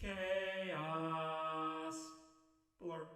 Chaos Blur.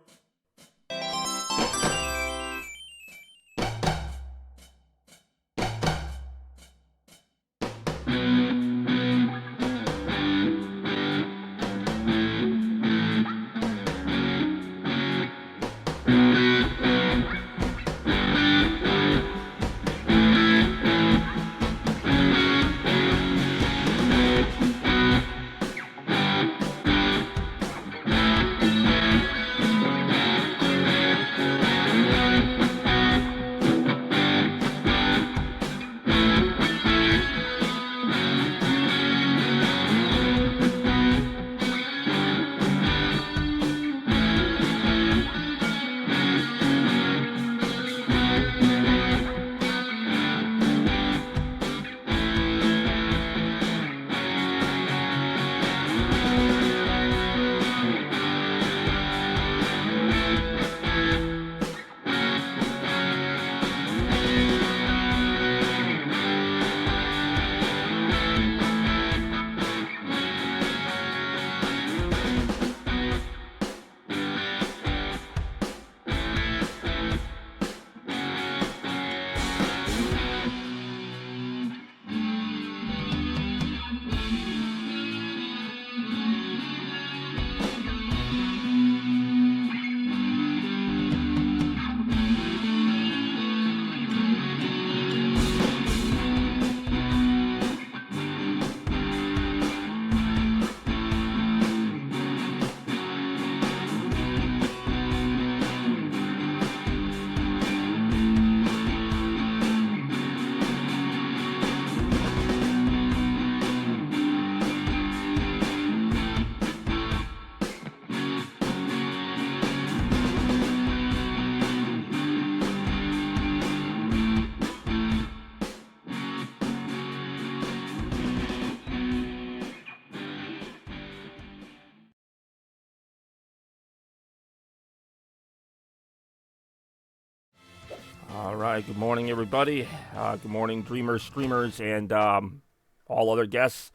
All right, good morning, everybody. Good morning, dreamers, streamers, and all other guests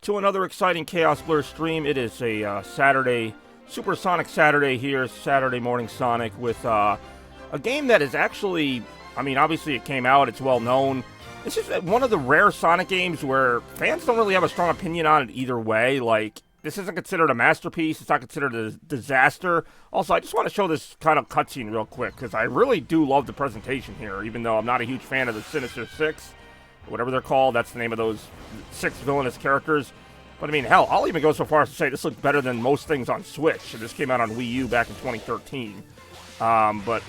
to another exciting Chaos Blur stream. It is a Saturday, Supersonic Saturday here, Saturday morning Sonic, with a game that is actually, I mean, obviously it came out, it's well known. This is one of the rare Sonic games where fans don't really have a strong opinion on it either way. Like, this isn't considered a masterpiece. It's not considered a disaster. Also, I just want to show this kind of cutscene real quick, because I really do love the presentation here, even though I'm not a huge fan of the Sinister Six, whatever they're called. That's the name of those 6 villainous characters. But, I mean, hell, I'll even go so far as to say this looks better than most things on Switch. This came out on Wii U back in 2013. But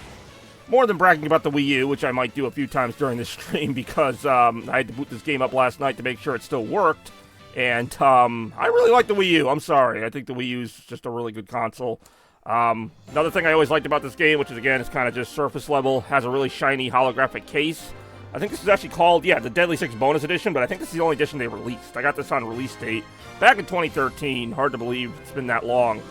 more than bragging about the Wii U, which I might do a few times during this stream, because I had to boot this game up last night to make sure it still worked. And I really like the Wii U. I'm sorry. I think the Wii U is just a really good console. Another thing I always liked about this game, which is, again, is kind of just surface level, has a really shiny holographic case. I think this is actually called, yeah, the Deadly Six Bonus Edition, but I think this is the only edition they released. I got this on release date back in 2013. Hard to believe it's been that long.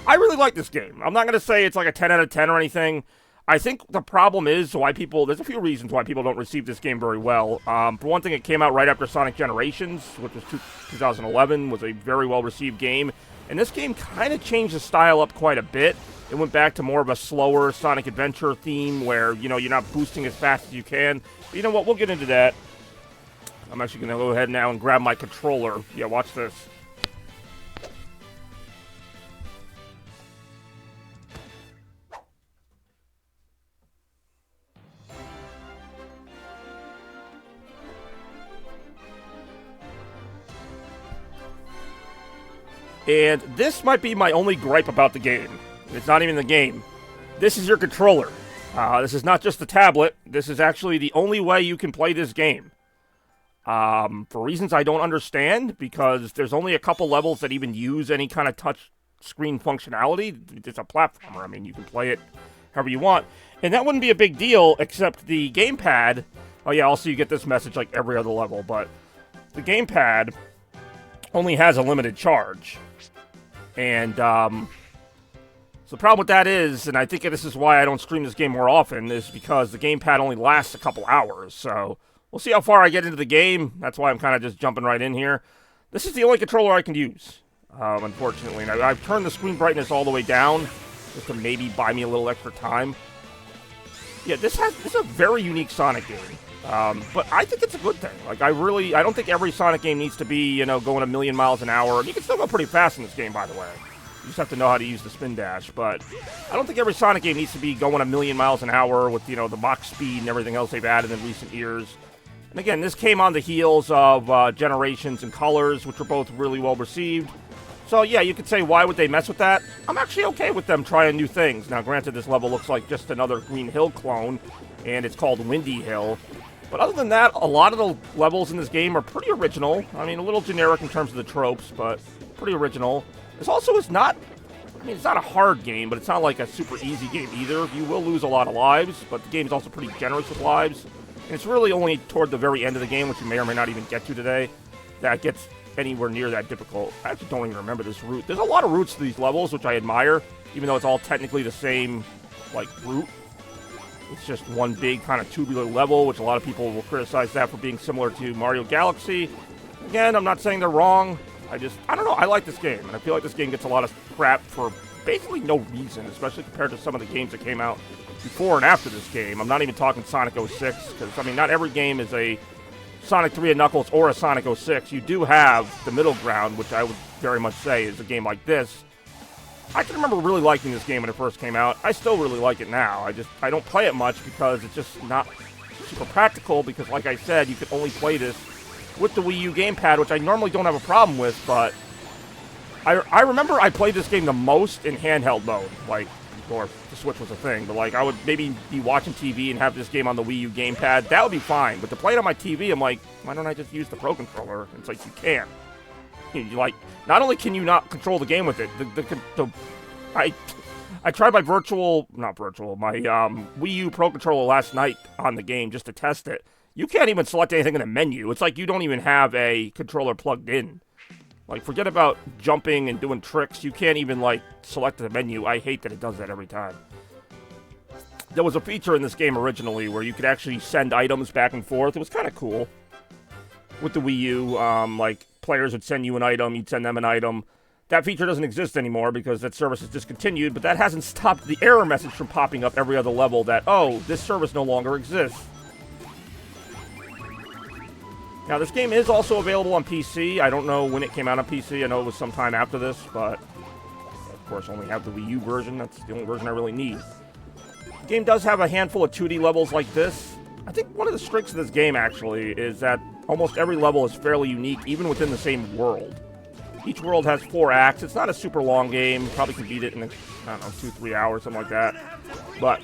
I really like this game. I'm not going to say it's like a 10 out of 10 or anything. I think the problem is why people, there's a few reasons why people don't receive this game very well. For one thing, it came out right after Sonic Generations, which was 2011, was a very well-received game. And this game kind of changed the style up quite a bit. It went back to more of a slower Sonic Adventure theme where, you know, you're not boosting as fast as you can. But you know what? We'll get into that. I'm actually going to go ahead now and grab my controller. Yeah, watch this. And this might be my only gripe about the game. It's not even the game. This is your controller. This is not just the tablet. This is actually the only way you can play this game. For reasons I don't understand, because there's only a couple levels that even use any kind of touch screen functionality. It's a platformer. I mean, you can play it however you want. And that wouldn't be a big deal, except the gamepad. Oh yeah, also you get this message like every other level, but the gamepad only has a limited charge. And so the problem with that is, and I think this is why I don't stream this game more often, is because the gamepad only lasts a couple hours. So we'll see how far I get into the game. That's why I'm kind of just jumping right in here. This is the only controller I can use. unfortunately. And I've turned the screen brightness all the way down just to maybe buy me a little extra time. Yeah, this is a very unique Sonic game. But I think it's a good thing. Like, I don't think every Sonic game needs to be, you know, going a million miles an hour. And you can still go pretty fast in this game, by the way. You just have to know how to use the spin dash. But I don't think every Sonic game needs to be going a million miles an hour with, you know, the Mach speed and everything else they've added in recent years. And again, this came on the heels of Generations and Colors, which were both really well received. So yeah, you could say, why would they mess with that? I'm actually okay with them trying new things. Now, granted, this level looks like just another Green Hill clone, and it's called Windy Hill. But other than that, a lot of the levels in this game are pretty original. I mean, a little generic in terms of the tropes, but pretty original. This also is not, I mean, it's not a hard game, but it's not like a super easy game either. You will lose a lot of lives, but the game is also pretty generous with lives. And it's really only toward the very end of the game, which you may or may not even get to today, that gets anywhere near that difficult. I actually don't even remember this route. There's a lot of routes to these levels, which I admire, even though it's all technically the same, like, route. It's just one big kind of tubular level, which a lot of people will criticize that for being similar to Mario Galaxy. Again, I'm not saying they're wrong. I don't know. I like this game, and I feel like this game gets a lot of crap for basically no reason, especially compared to some of the games that came out before and after this game. I'm not even talking Sonic 06, because, I mean, not every game is a Sonic 3 and Knuckles or a Sonic 06. You do have the middle ground, which I would very much say is a game like this. I can remember really liking this game when it first came out. I still really like it now. I don't play it much because it's just not super practical, because like I said, you could only play this with the Wii U gamepad, which I normally don't have a problem with, but I remember I played this game the most in handheld mode, like, or the Switch was a thing, but like I would maybe be watching TV and have this game on the Wii U gamepad. That would be fine, but to play it on my TV, I'm like, why don't I just use the Pro Controller? It's like, you can't. You like, not only can you not control the game with it, I tried my my Wii U Pro Controller last night on the game just to test it. You can't even select anything in the menu. It's like you don't even have a controller plugged in. Like, forget about jumping and doing tricks. You can't even, like, select the menu. I hate that it does that every time. There was a feature in this game originally where you could actually send items back and forth. It was kind of cool. With the Wii U, like, players would send you an item, you'd send them an item. That feature doesn't exist anymore because that service is discontinued, but that hasn't stopped the error message from popping up every other level that, oh, this service no longer exists. Now, this game is also available on PC. I don't know when it came out on PC. I know it was sometime after this, but I, of course, only have the Wii U version. That's the only version I really need. The game does have a handful of 2D levels like this. I think one of the strengths of this game, actually, is that almost every level is fairly unique, even within the same world. Each world has 4 acts. It's not a super long game. Probably can beat it in, I don't know, 2-3 hours, something like that. But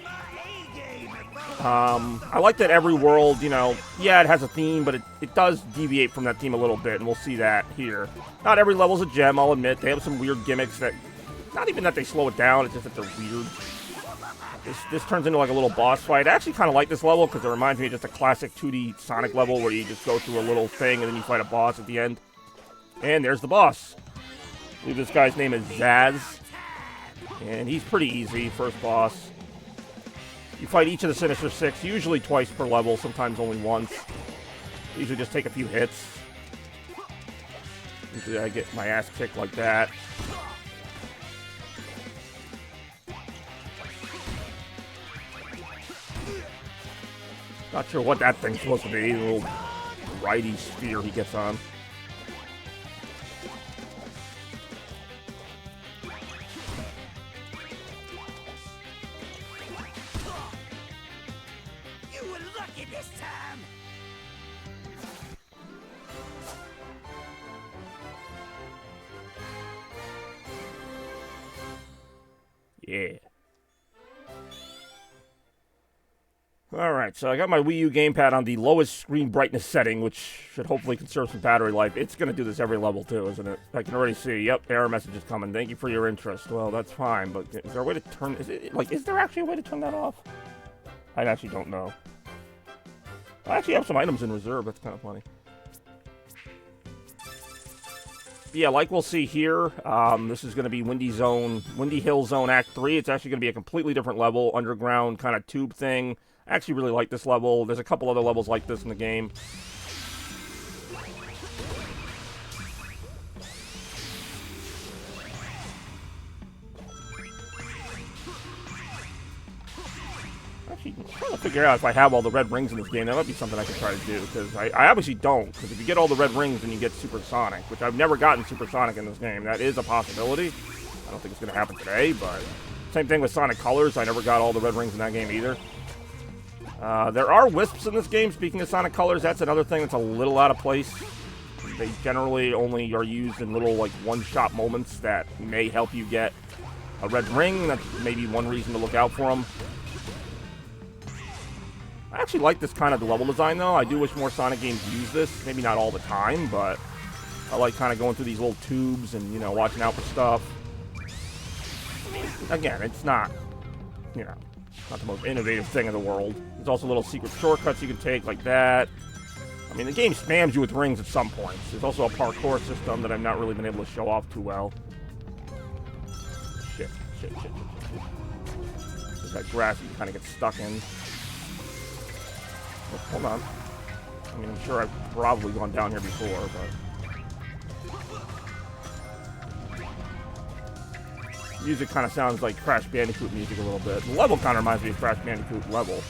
I like that every world, you know, yeah, it has a theme, but it does deviate from that theme a little bit, and we'll see that here. Not every level's a gem, I'll admit. They have some weird gimmicks that, not even that they slow it down, it's just that they're weird. This turns into like a little boss fight. I actually kind of like this level because it reminds me of just a classic 2D Sonic level where you just go through a little thing and then you fight a boss at the end. And there's the boss. I believe this guy's name is Zaz. And he's pretty easy, first boss. You fight each of the Sinister Six, usually twice per level, sometimes only once. Usually just take a few hits. Usually I get my ass kicked like that. Not sure what that thing's supposed to be, the little righty sphere he gets on. You were lucky this time. Yeah. Alright, so I got my Wii U gamepad on the lowest screen brightness setting, which should hopefully conserve some battery life. It's going to do this every level, too, isn't it? I can already see. Yep, error message is coming. Thank you for your interest. Well, that's fine, but is there a way to turn... Is there actually a way to turn that off? I actually don't know. I actually have some items in reserve. That's kind of funny. Yeah, like we'll see here, this is going to be Windy Hill Zone Act 3. It's actually going to be a completely different level, underground kind of tube thing. I actually really like this level. There's a couple other levels like this in the game. I'm trying to figure out if I have all the red rings in this game. That might be something I could try to do, because I obviously don't. Because if you get all the red rings, then you get Supersonic, which I've never gotten Supersonic in this game. That is a possibility. I don't think it's going to happen today, but same thing with Sonic Colors. I never got all the red rings in that game either. There are Wisps in this game. Speaking of Sonic Colors, that's another thing that's a little out of place. They generally only are used in little, like, one-shot moments that may help you get a red ring. That's maybe one reason to look out for them. I actually like this kind of level design, though. I do wish more Sonic games use this. Maybe not all the time, but I like kind of going through these little tubes and, you know, watching out for stuff. I mean, again, it's not, you know, not the most innovative thing in the world. There's also little secret shortcuts you can take like that. I mean, the game spams you with rings at some points. There's also a parkour system that I've not really been able to show off too well. Shit. There's that grass you kind of get stuck in. Oh, hold on. I mean, I'm sure I've probably gone down here before, but... music kind of sounds like Crash Bandicoot music a little bit. The level kind of reminds me of Crash Bandicoot level.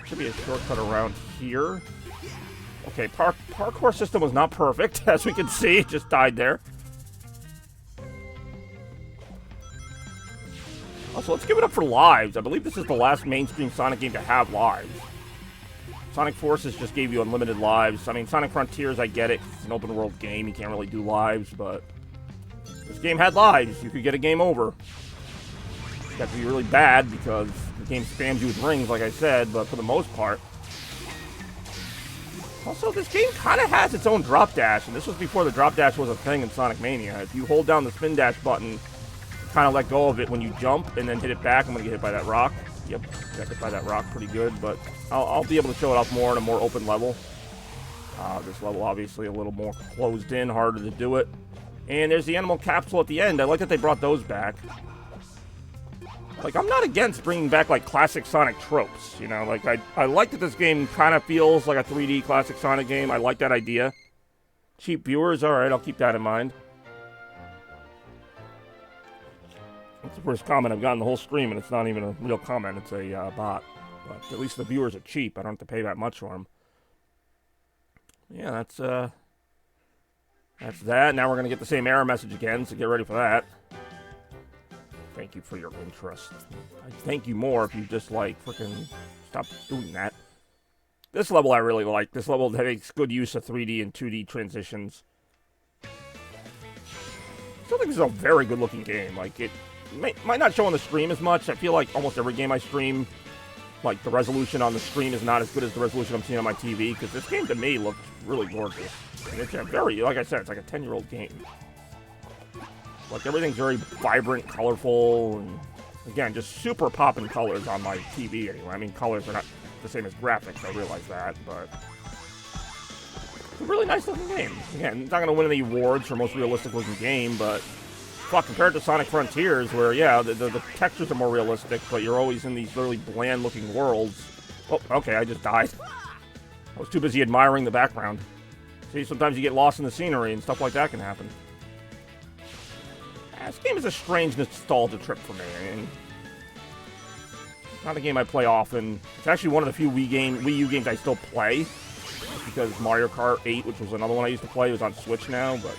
Should be a shortcut around here. Okay, parkour system was not perfect, as we can see. It just died there. Also, let's give it up for lives. I believe this is the last mainstream Sonic game to have lives. Sonic Forces just gave you unlimited lives. I mean, Sonic Frontiers, I get it. It's an open world game. You can't really do lives, but this game had lives. You could get a game over. You have to be really bad because the game spams you with rings, like I said, but for the most part. Also, this game kind of has its own drop dash, and this was before the drop dash was a thing in Sonic Mania. If you hold down the spin dash button, kind of let go of it when you jump and then hit it back. I'm going to get hit by that rock. Yep, got hit by that rock pretty good, but I'll be able to show it off more in a more open level. This level obviously a little more closed in, harder to do it. And there's the animal capsule at the end. I like that they brought those back. Like, I'm not against bringing back, like, classic Sonic tropes, you know? Like, I like that this game kind of feels like a 3D classic Sonic game. I like that idea. Cheap viewers, alright, I'll keep that in mind. That's the first comment I've gotten the whole stream, and it's not even a real comment. It's a bot. But at least the viewers are cheap. I don't have to pay that much for them. Yeah, that's that. Now we're going to get the same error message again, so get ready for that. Thank you for your interest. I'd thank you more if you just, like, freaking stop doing that. This level I really like. This level makes good use of 3D and 2D transitions. I still think this is a very good-looking game. Like, it might not show on the stream as much. I feel like almost every game I stream, like, the resolution on the screen is not as good as the resolution I'm seeing on my TV, because this game, to me, looks really gorgeous. And it's a very, like I said, it's like a 10-year-old game. Like, everything's very vibrant, colorful, and, again, just super popping colors on my TV, anyway. I mean, colors are not the same as graphics, I realize that, but... it's a really nice-looking game. Again, it's not going to win any awards for most realistic-looking game, but... fuck, compared to Sonic Frontiers, where, yeah, the textures are more realistic, but you're always in these really bland-looking worlds. Oh, okay, I just died. I was too busy admiring the background. See, sometimes you get lost in the scenery, and stuff like that can happen. This game is a strange nostalgia trip for me. I mean, it's not a game I play often. It's actually one of the few Wii U games I still play. Just because Mario Kart 8, which was another one I used to play, was on Switch now, but...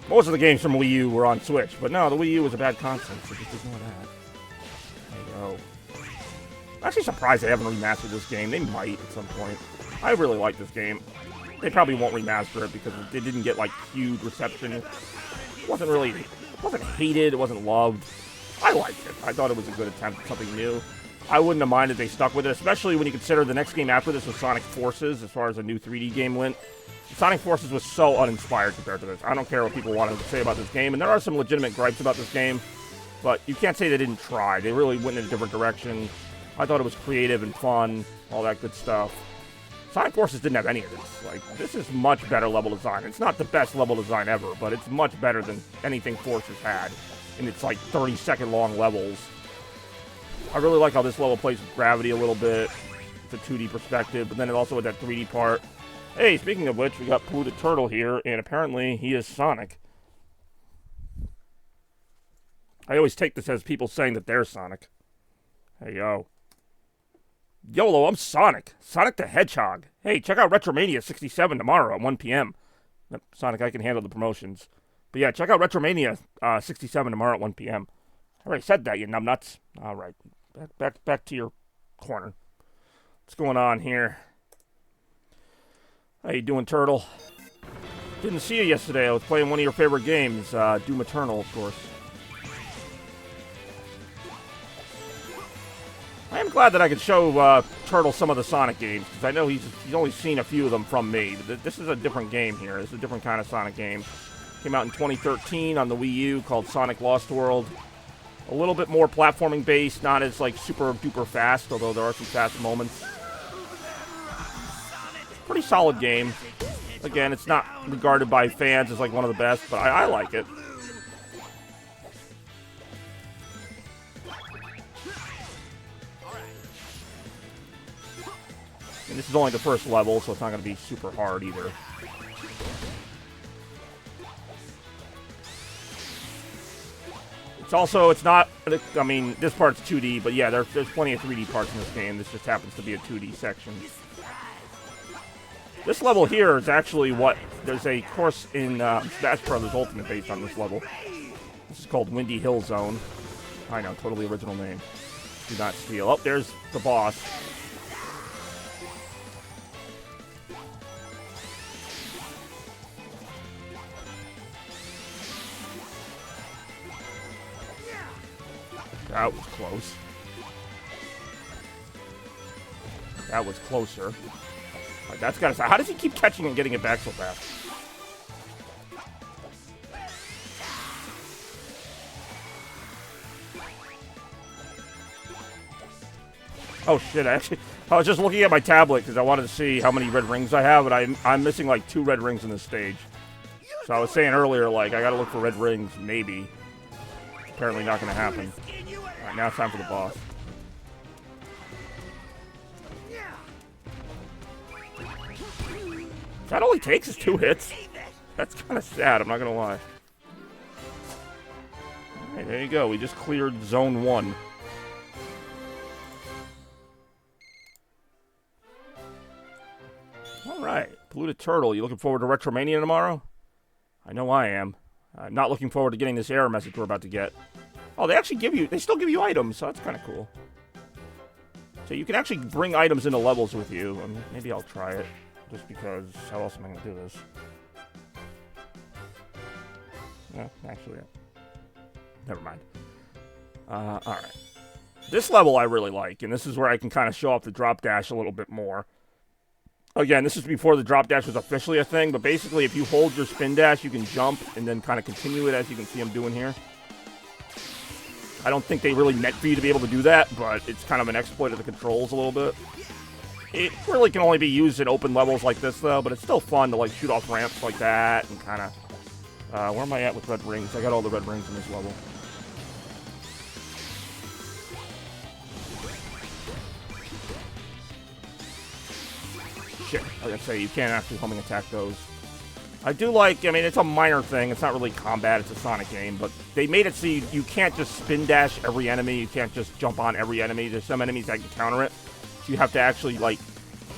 most of the games from Wii U were on Switch, but no, the Wii U was a bad console, so just ignore that. There you go. I'm actually surprised they haven't remastered this game. They might at some point. I really like this game. They probably won't remaster it because it didn't get, like, huge reception. It wasn't hated, it wasn't loved. I liked it. I thought it was a good attempt at something new. I wouldn't have minded if they stuck with it, especially when you consider the next game after this was Sonic Forces, as far as a new 3D game went. Sonic Forces was so uninspired compared to this. I don't care what people want to say about this game, and there are some legitimate gripes about this game, but you can't say they didn't try. They really went in a different direction. I thought it was creative and fun, all that good stuff. Sonic Forces didn't have any of this. Like, this is much better level design. It's not the best level design ever, but it's much better than anything Forces had in its, like, 30-second long levels. I really like how this level plays with gravity a little bit. It's a 2D perspective, but then it also had that 3D part. Hey, speaking of which, we got Pooh the Turtle here, and apparently he is Sonic. I always take this as people saying that they're Sonic. Hey, yo. YOLO, I'm Sonic. Sonic the Hedgehog. Hey, check out Retromania 67 tomorrow at 1 p.m. Sonic, I can handle the promotions. But yeah, check out Retromania 67 tomorrow at 1 p.m. I already said that, you numbnuts. All right, back to your corner. What's going on here? How you doing, Turtle? Didn't see you yesterday. I was playing one of your favorite games, Doom Eternal, of course. I am glad that I could show Turtle some of the Sonic games, because I know he's only seen a few of them from me. This is a different game here. This is a different kind of Sonic game. Came out in 2013 on the Wii U, called Sonic Lost World. A little bit more platforming based, not as like super duper fast, although there are some fast moments. Pretty solid game. Again, it's not regarded by fans as like one of the best, but I like it. And this is only the first level, so it's not going to be super hard either. It's not, I mean, this part's 2D, but yeah, there's plenty of 3D parts in this game. This just happens to be a 2D section. This level here is actually there's a course in Smash Bros. Ultimate based on this level. This is called Windy Hill Zone. I know, totally original name. Do not steal. Oh, there's the boss. That was close. That was closer. Right, that's gotta stop. How does he keep catching and getting it back so fast? Oh shit, I was just looking at my tablet because I wanted to see how many red rings I have, and I'm missing like 2 red rings in this stage. So I was saying earlier, like, I gotta look for red rings, maybe. Apparently not gonna happen. Alright, now it's time for the boss. That only takes us 2 hits? That's kind of sad, I'm not gonna lie. Alright, there you go. We just cleared Zone 1. Alright, Pooh the Turtle. You looking forward to Retromania tomorrow? I know I am. I'm not looking forward to getting this error message we're about to get. Oh, they still give you items, so that's kind of cool. So you can actually bring items into levels with you. I mean, maybe I'll try it, just because how else am I going to do this? No, actually, never mind. Alright. This level I really like, and this is where I can kind of show off the drop dash a little bit more. Again, this is before the drop dash was officially a thing, but basically if you hold your spin dash, you can jump and then kind of continue it, as you can see I'm doing here. I don't think they really meant for you to be able to do that, but it's kind of an exploit of the controls a little bit. It really can only be used in open levels like this, though, but it's still fun to like shoot off ramps like that and kind of... where am I at with red rings? I got all the red rings in this level. Shit, I was gonna say, you can't actually homing attack those. I do like, I mean, it's a minor thing. It's not really combat. It's a Sonic game. But they made it so you can't just spin dash every enemy. You can't just jump on every enemy. There's some enemies that can counter it. So you have to actually, like,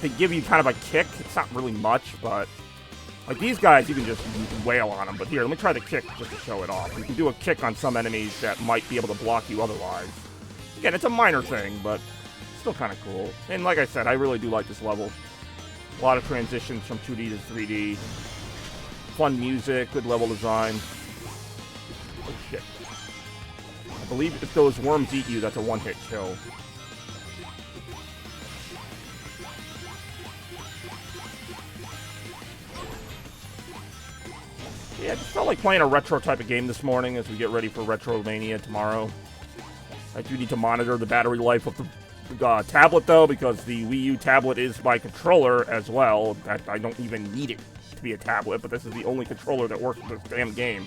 they give you kind of a kick. It's not really much, but... Like, these guys, you can wail on them. But here, let me try the kick just to show it off. You can do a kick on some enemies that might be able to block you otherwise. Again, it's a minor thing, but still kind of cool. And like I said, I really do like this level. A lot of transitions from 2D to 3D. Fun music, good level design. Oh shit. I believe if those worms eat you, that's a one-hit kill. Yeah, I just felt like playing a retro type of game this morning as we get ready for Retromania tomorrow. I do need to monitor the battery life of the tablet, though, because the Wii U tablet is my controller as well. I don't even need it to be a tablet, but this is the only controller that works with this damn game.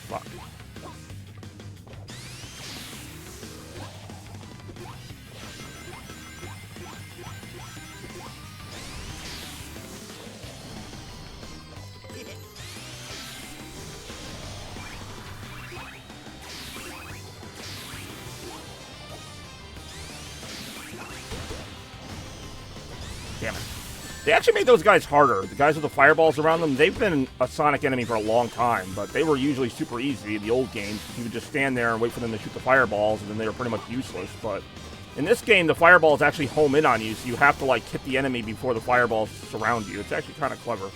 Fuck. Damn it. They actually made those guys harder. The guys with the fireballs around them, they've been a Sonic enemy for a long time, but they were usually super easy in the old games. You would just stand there and wait for them to shoot the fireballs, and then they were pretty much useless. But in this game, the fireballs actually home in on you, so you have to, like, hit the enemy before the fireballs surround you. It's actually kind of clever.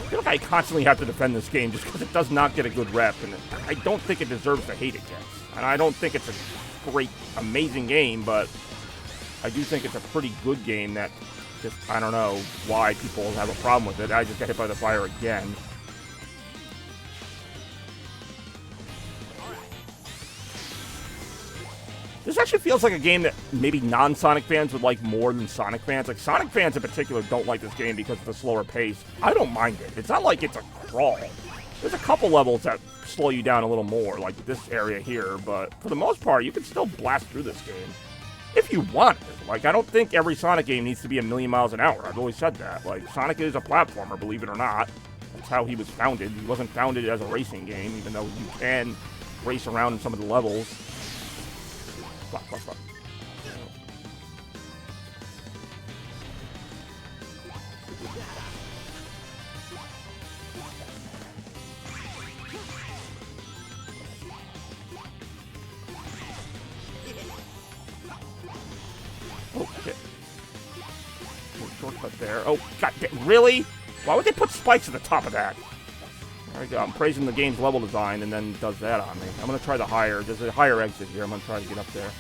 I feel like I constantly have to defend this game just because it does not get a good rep, and I don't think it deserves the hate it gets. And I don't think it's a great, amazing game, but I do think it's a pretty good game that just, I don't know why people have a problem with it. I just got hit by the fire again. This actually feels like a game that maybe non-Sonic fans would like more than Sonic fans. Like, Sonic fans in particular don't like this game because of the slower pace. I don't mind it. It's not like it's a crawl. There's a couple levels that slow you down a little more, like this area here, but for the most part, you can still blast through this game. If you want it. Like, I don't think every Sonic game needs to be a million miles an hour. I've always said that. Like, Sonic is a platformer, believe it or not. That's how he was founded. He wasn't founded as a racing game, even though you can race around in some of the levels. Fuck, fuck, fuck. Oh, shit. Shortcut there. Oh, god damn. Really? Why would they put spikes at the top of that? There we go. I'm praising the game's level design and then does that on me. I'm going to try the higher. There's a higher exit here. I'm going to try to get up there.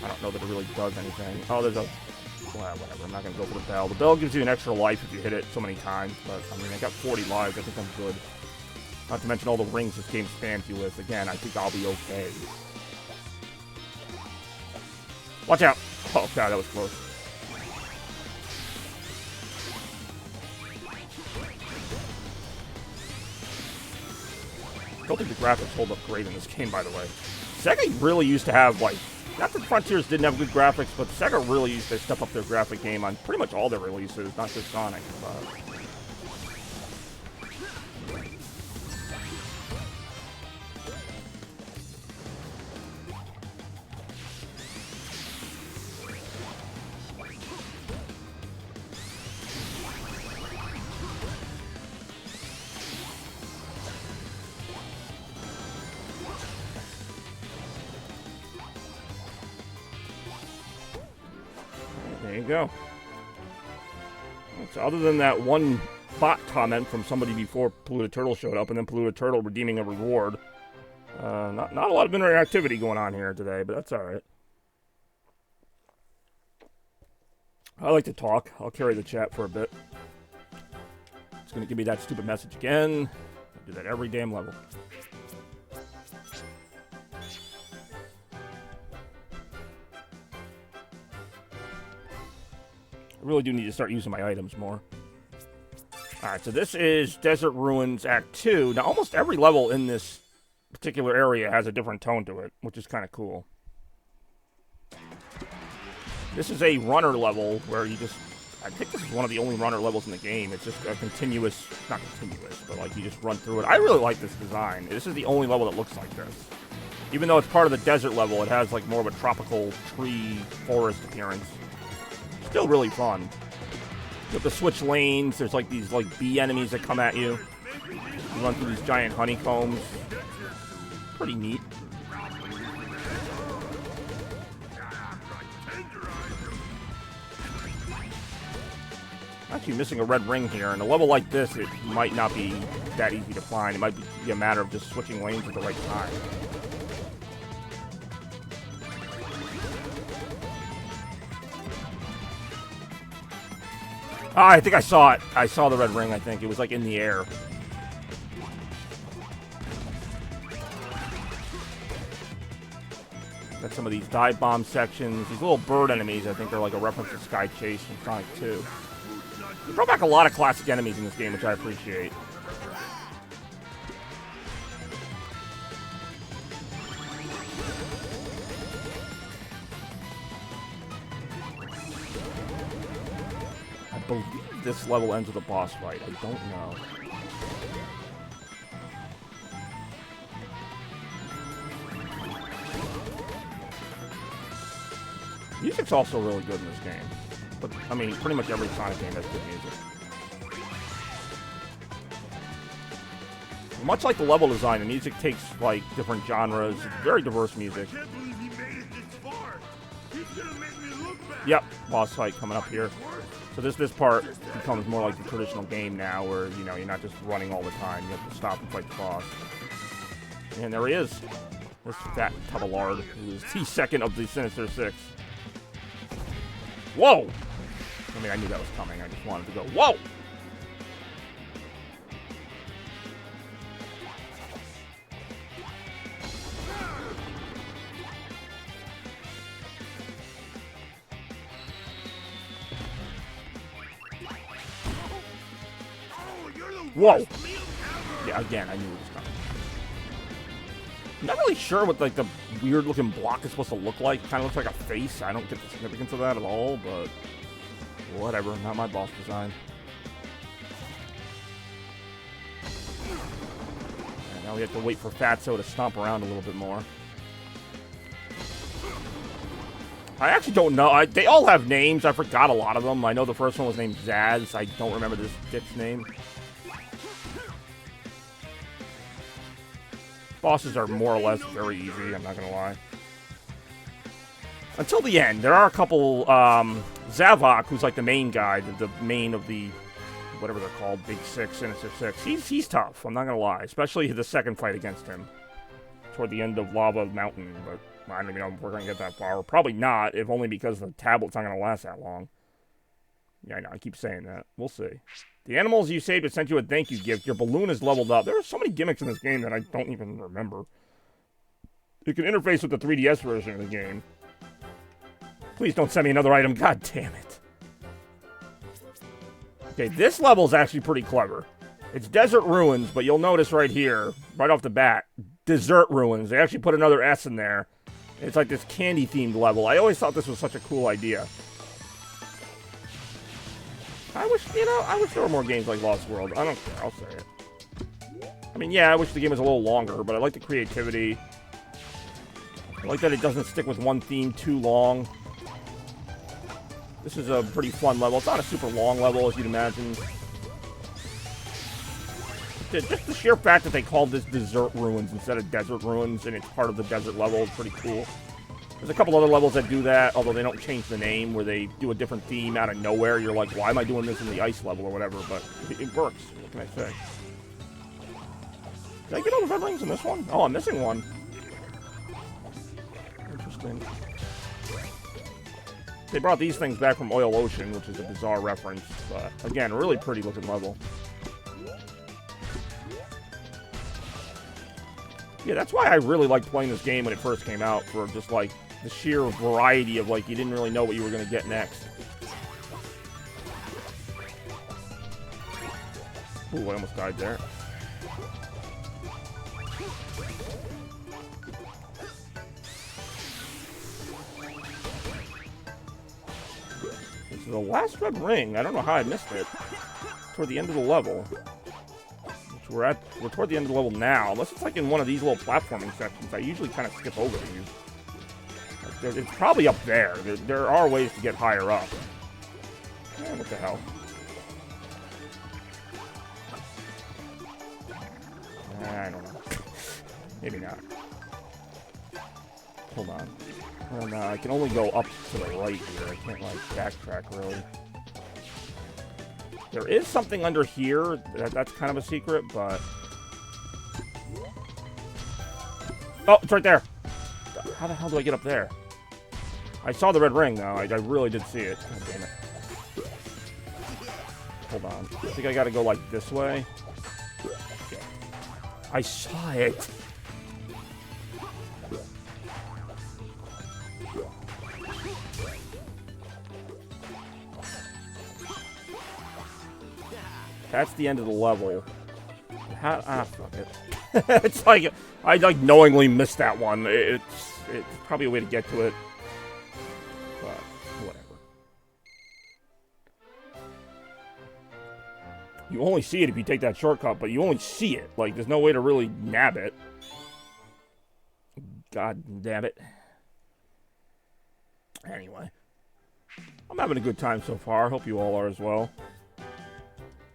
I don't know that it really does anything. Oh, there's a... Well, whatever. I'm not going to go for the bell. The bell gives you an extra life if you hit it so many times. But, I mean, I got 40 lives. I think I'm good. Not to mention all the rings this game spams you with. Again, I think I'll be okay. Watch out! Oh, god, that was close. I don't think the graphics hold up great in this game, by the way. Sega really used to have, like... Not that Frontiers didn't have good graphics, but Sega really used to step up their graphic game on pretty much all their releases, not just Sonic. There you go. So other than that one bot comment from somebody before Polluted Turtle showed up, and then Polluted Turtle redeeming a reward, not a lot of interactivity going on here today, but that's alright. I like to talk. I'll carry the chat for a bit. It's going to give me that stupid message again. I do that every damn level. I really do need to start using my items more. Alright, so this is Desert Ruins Act 2. Now, almost every level in this particular area has a different tone to it, which is kind of cool. This is a runner level where you just... I think this is one of the only runner levels in the game. It's just a continuous... Not continuous, but like you just run through it. I really like this design. This is the only level that looks like this. Even though it's part of the desert level, it has like more of a tropical tree forest appearance. Still really fun. You have to switch lanes. There's like these like bee enemies that come at you. You run through these giant honeycombs. Pretty neat. Actually missing a red ring here. In a level like this, it might not be that easy to find. It might be a matter of just switching lanes at the right time. Oh, I think I saw it. I saw the red ring, I think. It was, like, in the air. Got some of these dive bomb sections. These little bird enemies, I think, are like a reference to Sky Chase from Sonic 2. They brought back a lot of classic enemies in this game, which I appreciate. I believe this level ends with a boss fight. I don't know. Music's also really good in this game. But, I mean, pretty much every Sonic game has good music. Much like the level design, the music takes, like, different genres. Very diverse music. I can't believe he made it this far. He's gonna make me look bad. Yep, boss fight coming up here. So this part becomes more like the traditional game now, where, you know, you're not just running all the time. You have to stop and fight the boss. And there he is. This fat tub of lard, who is the second of the Sinister Six. Whoa! I mean, I knew that was coming. I just wanted to go, whoa! Whoa! Yeah, again, I knew it was coming. I'm not really sure what, like, the weird-looking block is supposed to look like. Kind of looks like a face. I don't get the significance of that at all, but whatever. Not my boss design. And now we have to wait for Fatso to stomp around a little bit more. I actually don't know. They all have names. I forgot a lot of them. I know the first one was named Zaz. I don't remember this dick's name. Bosses are more or less very easy, I'm not gonna lie. Until the end. There are a couple, Zavok, who's like the main guy, the main of the, whatever they're called, Big Six, Sinister Six. He's tough, I'm not gonna lie. Especially the second fight against him. Toward the end of Lava Mountain, but I don't even know if we're gonna get that far. Probably not, if only because the tablet's not gonna last that long. Yeah, I know, I keep saying that. We'll see. The animals you saved have sent you a thank you gift. Your balloon is leveled up. There are so many gimmicks in this game that I don't even remember. You can interface with the 3DS version of the game. Please don't send me another item. God damn it. Okay, this level is actually pretty clever. It's Desert Ruins, but you'll notice right here, right off the bat, Desert Ruins. They actually put another S in there. It's like this candy-themed level. I always thought this was such a cool idea. I wish there were more games like Lost World. I don't care, I'll say it. I mean, yeah, I wish the game was a little longer, but I like the creativity. I like that it doesn't stick with one theme too long. This is a pretty fun level. It's not a super long level, as you'd imagine. Just the sheer fact that they called this Desert Ruins instead of Desert Ruins, and it's part of the desert level is pretty cool. There's a couple other levels that do that, although they don't change the name, where they do a different theme out of nowhere. You're like, why am I doing this in the ice level or whatever? But it works. What can I say? Did I get all the red rings in this one? Oh, I'm missing one. Interesting. They brought these things back from Oil Ocean, which is a bizarre reference. But again, a really pretty looking level. Yeah, that's why I really liked playing this game when it first came out, for just, like, the sheer variety of, like, you didn't really know what you were going to get next. Ooh, I almost died there. This is the last red ring. I don't know how I missed it. Toward the end of the level. We're toward the end of the level now. Unless it's like in one of these little platforming sections. I usually kind of skip over these. Like, it's probably up there. There are ways to get higher up. Yeah, what the hell? I don't know. Maybe not. Hold on. Oh, no, I can only go up to the right here. I can't, like, backtrack, really. There is something under here. That's kind of a secret, but... Oh, it's right there. How the hell do I get up there? I saw the red ring, though. I really did see it. God damn it. Hold on. I think I gotta go, like, this way. Yeah. I saw it. That's the end of the level. Fuck it. It's like, I like knowingly missed that one. It's probably a way to get to it. But, whatever. You only see it if you take that shortcut, but you only see it. Like, there's no way to really nab it. God damn it. Anyway, I'm having a good time so far. Hope you all are as well.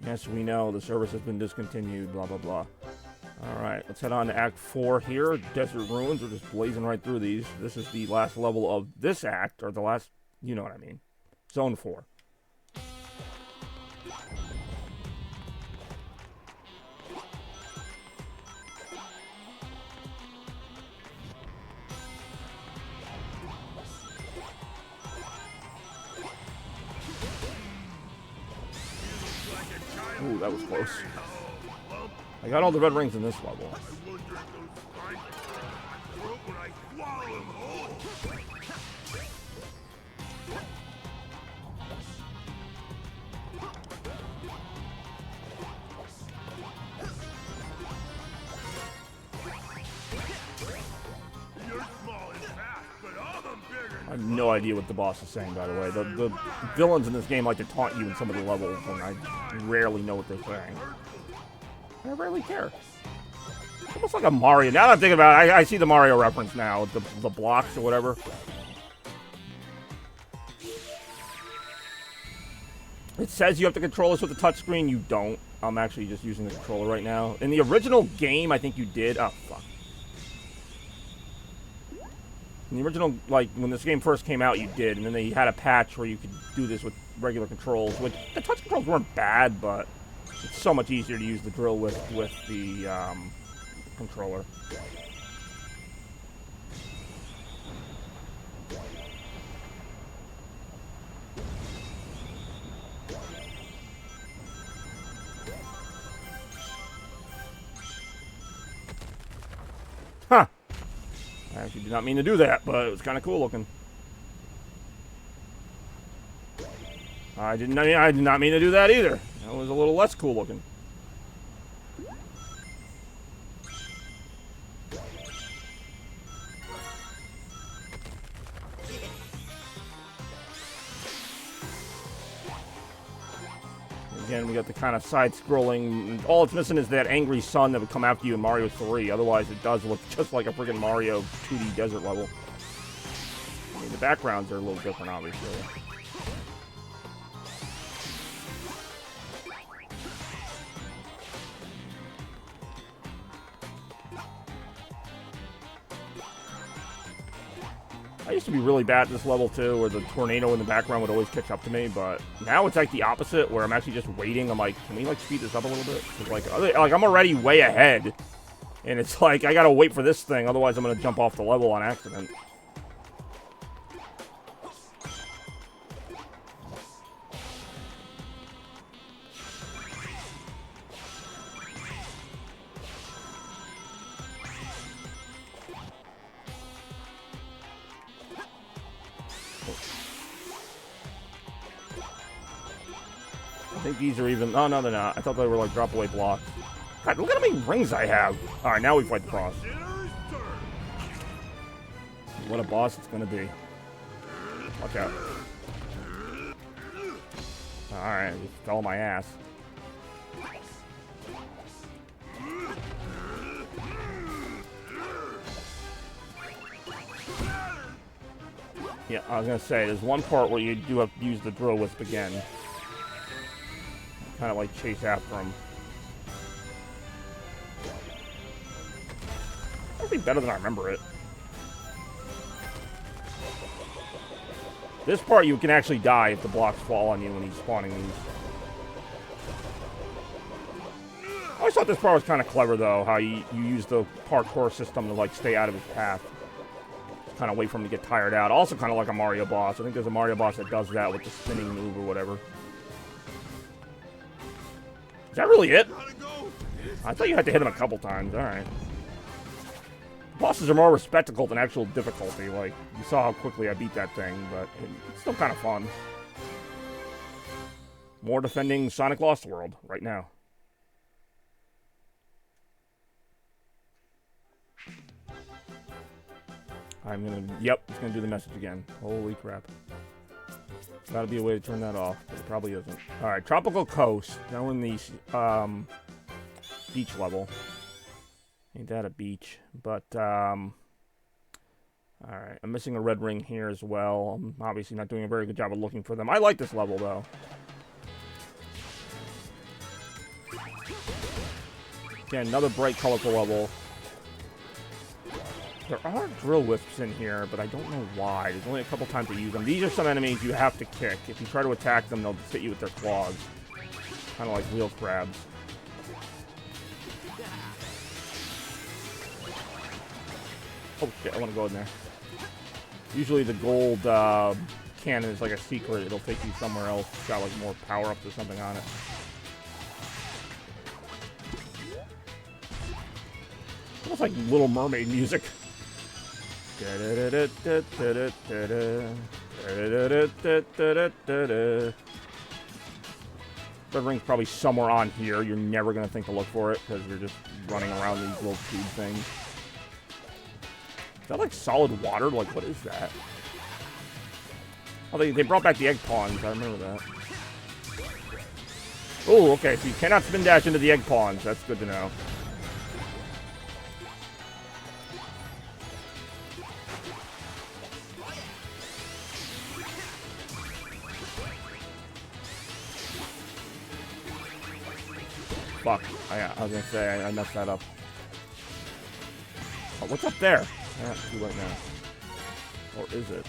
Yes, we know the service has been discontinued, blah, blah, blah. Alright, let's head on to Act 4 here. Desert Ruins. We're just blazing right through these. This is the last level of this act, or the last, you know what I mean. Zone 4. Ooh, that was close. I got all the red rings in this level. I wonder if those spines are my throat when I swallow them whole. You're small and fast, but I'm bigger. I have no idea what the boss is saying, by the way. The villains in this game like to taunt you in some of the levels, and I rarely know what they're saying. I rarely care. It's almost like a Mario. Now that I'm thinking about it, I see the Mario reference now. The blocks or whatever. It says you have to control this with the touchscreen. You don't. I'm actually just using the controller right now. In the original game, I think you did. Oh, fuck. In the original, like, when this game first came out, you did. And then they had a patch where you could do this with regular controls. Which, the touch controls weren't bad, but it's so much easier to use the drill with the controller. Huh. I actually did not mean to do that, but it was kind of cool looking. I did not mean to do that either. That was a little less cool looking. Again, we got the kind of side-scrolling. All it's missing is that angry sun that would come after you in Mario 3. Otherwise, it does look just like a friggin' Mario 2D desert level. I mean, the backgrounds are a little different, obviously. I used to be really bad at this level too, where the tornado in the background would always catch up to me, but now it's like the opposite, where I'm actually just waiting. I'm like, can we like speed this up a little bit? 'Cause, like I'm already way ahead, and it's like I gotta wait for this thing, otherwise I'm gonna jump off the level on accident. I think these are even... Oh, no, they're not. I thought they were, like, drop-away blocks. God, look at how many rings I have. Alright, now we fight the boss. What a boss it's gonna be. Watch out. Alright, just fell on my ass. Yeah, I was gonna say, there's one part where you do have to use the drill wisp again. Kind of like chase after him. That'd be better than I remember it. This part you can actually die if the blocks fall on you when he's spawning these. I always thought this part was kind of clever though, how you use the parkour system to like stay out of his path. Kind of wait for him to get tired out. Also kind of like a Mario boss. I think there's a Mario boss that does that with the spinning move or whatever. Is that really it? I thought you had to hit him a couple times. Alright. Bosses are more respectable than actual difficulty. Like, you saw how quickly I beat that thing, but it's still kind of fun. More defending Sonic Lost World right now. I'm gonna... Yep, it's gonna do the message again. Holy crap. Gotta be a way to turn that off, but it probably isn't. Alright, Tropical Coast. Now we're in the beach level. Ain't that a beach? But Alright, I'm missing a red ring here as well. I'm obviously not doing a very good job of looking for them. I like this level, though. Again, another bright, colorful level. There are drill wisps in here, but I don't know why. There's only a couple times to use them. These are some enemies you have to kick. If you try to attack them, they'll just hit you with their claws. Kind of like wheel crabs. Oh shit, I want to go in there. Usually the gold cannon is like a secret. It'll take you somewhere else. It's got like more power-ups or something on it. Almost like Little Mermaid music. The ring's probably somewhere on here. You're never going to think to look for it because you're just running around these little tube things. Is that like solid water? Like, what is that? Oh, they brought back the egg pawns. I remember that. Oh, okay. So you cannot spin dash into the egg pawns. That's good to know. Fuck. I was gonna say, I messed that up. Oh, what's up there? Yeah, too late now. Or is it?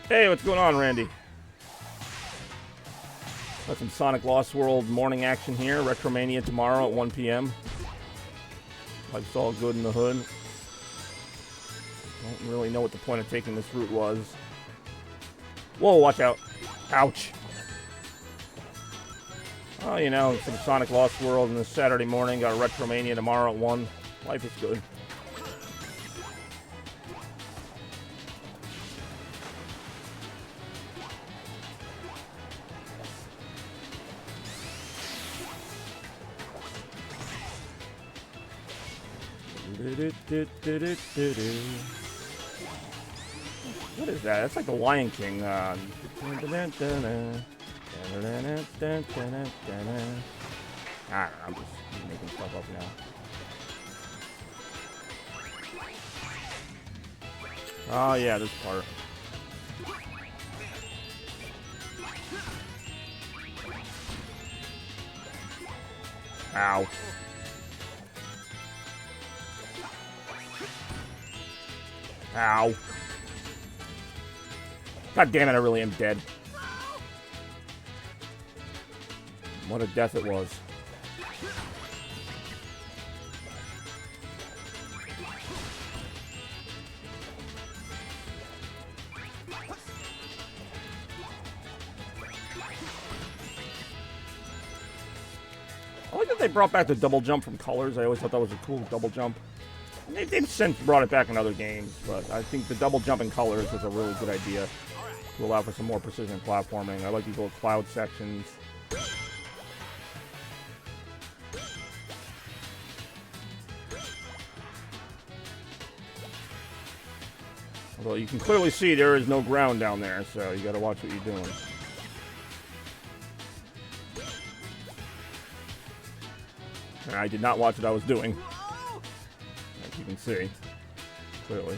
Hey, what's going on, Randy? Got some Sonic Lost World morning action here. Retromania tomorrow at 1 p.m. Life's all good in the hood. Don't really know what the point of taking this route was. Whoa, watch out. Ouch. Oh, you know, some Sonic Lost World on this Saturday morning. Got a Retromania tomorrow at 1. Life is good. What is that? That's like the Lion King. I don't know, I'm just making stuff up now. Oh yeah, this part. Ow. Ow. God damn it, I really am dead. What a death it was. I like that they brought back the double jump from Colors. I always thought that was a cool double jump. They've since brought it back in other games, but I think the double jump in Colors was a really good idea to allow for some more precision platforming. I like these little cloud sections. Although you can clearly see there is no ground down there, so you gotta watch what you're doing. And I did not watch what I was doing. As you can see, clearly.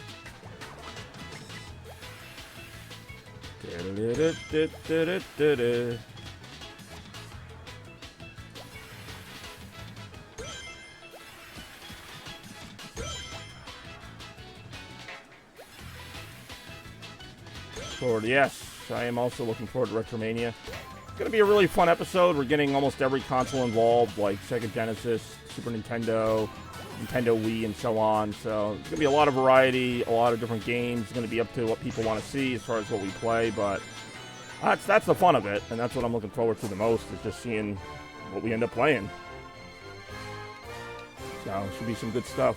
Yes, I am also looking forward to Retromania. It's going to be a really fun episode. We're getting almost every console involved, like Sega Genesis, Super Nintendo, Nintendo Wii, and so on. So it's going to be a lot of variety, a lot of different games. It's going to be up to what people want to see as far as what we play, but that's the fun of it, and that's what I'm looking forward to the most, is just seeing what we end up playing. So it should be some good stuff.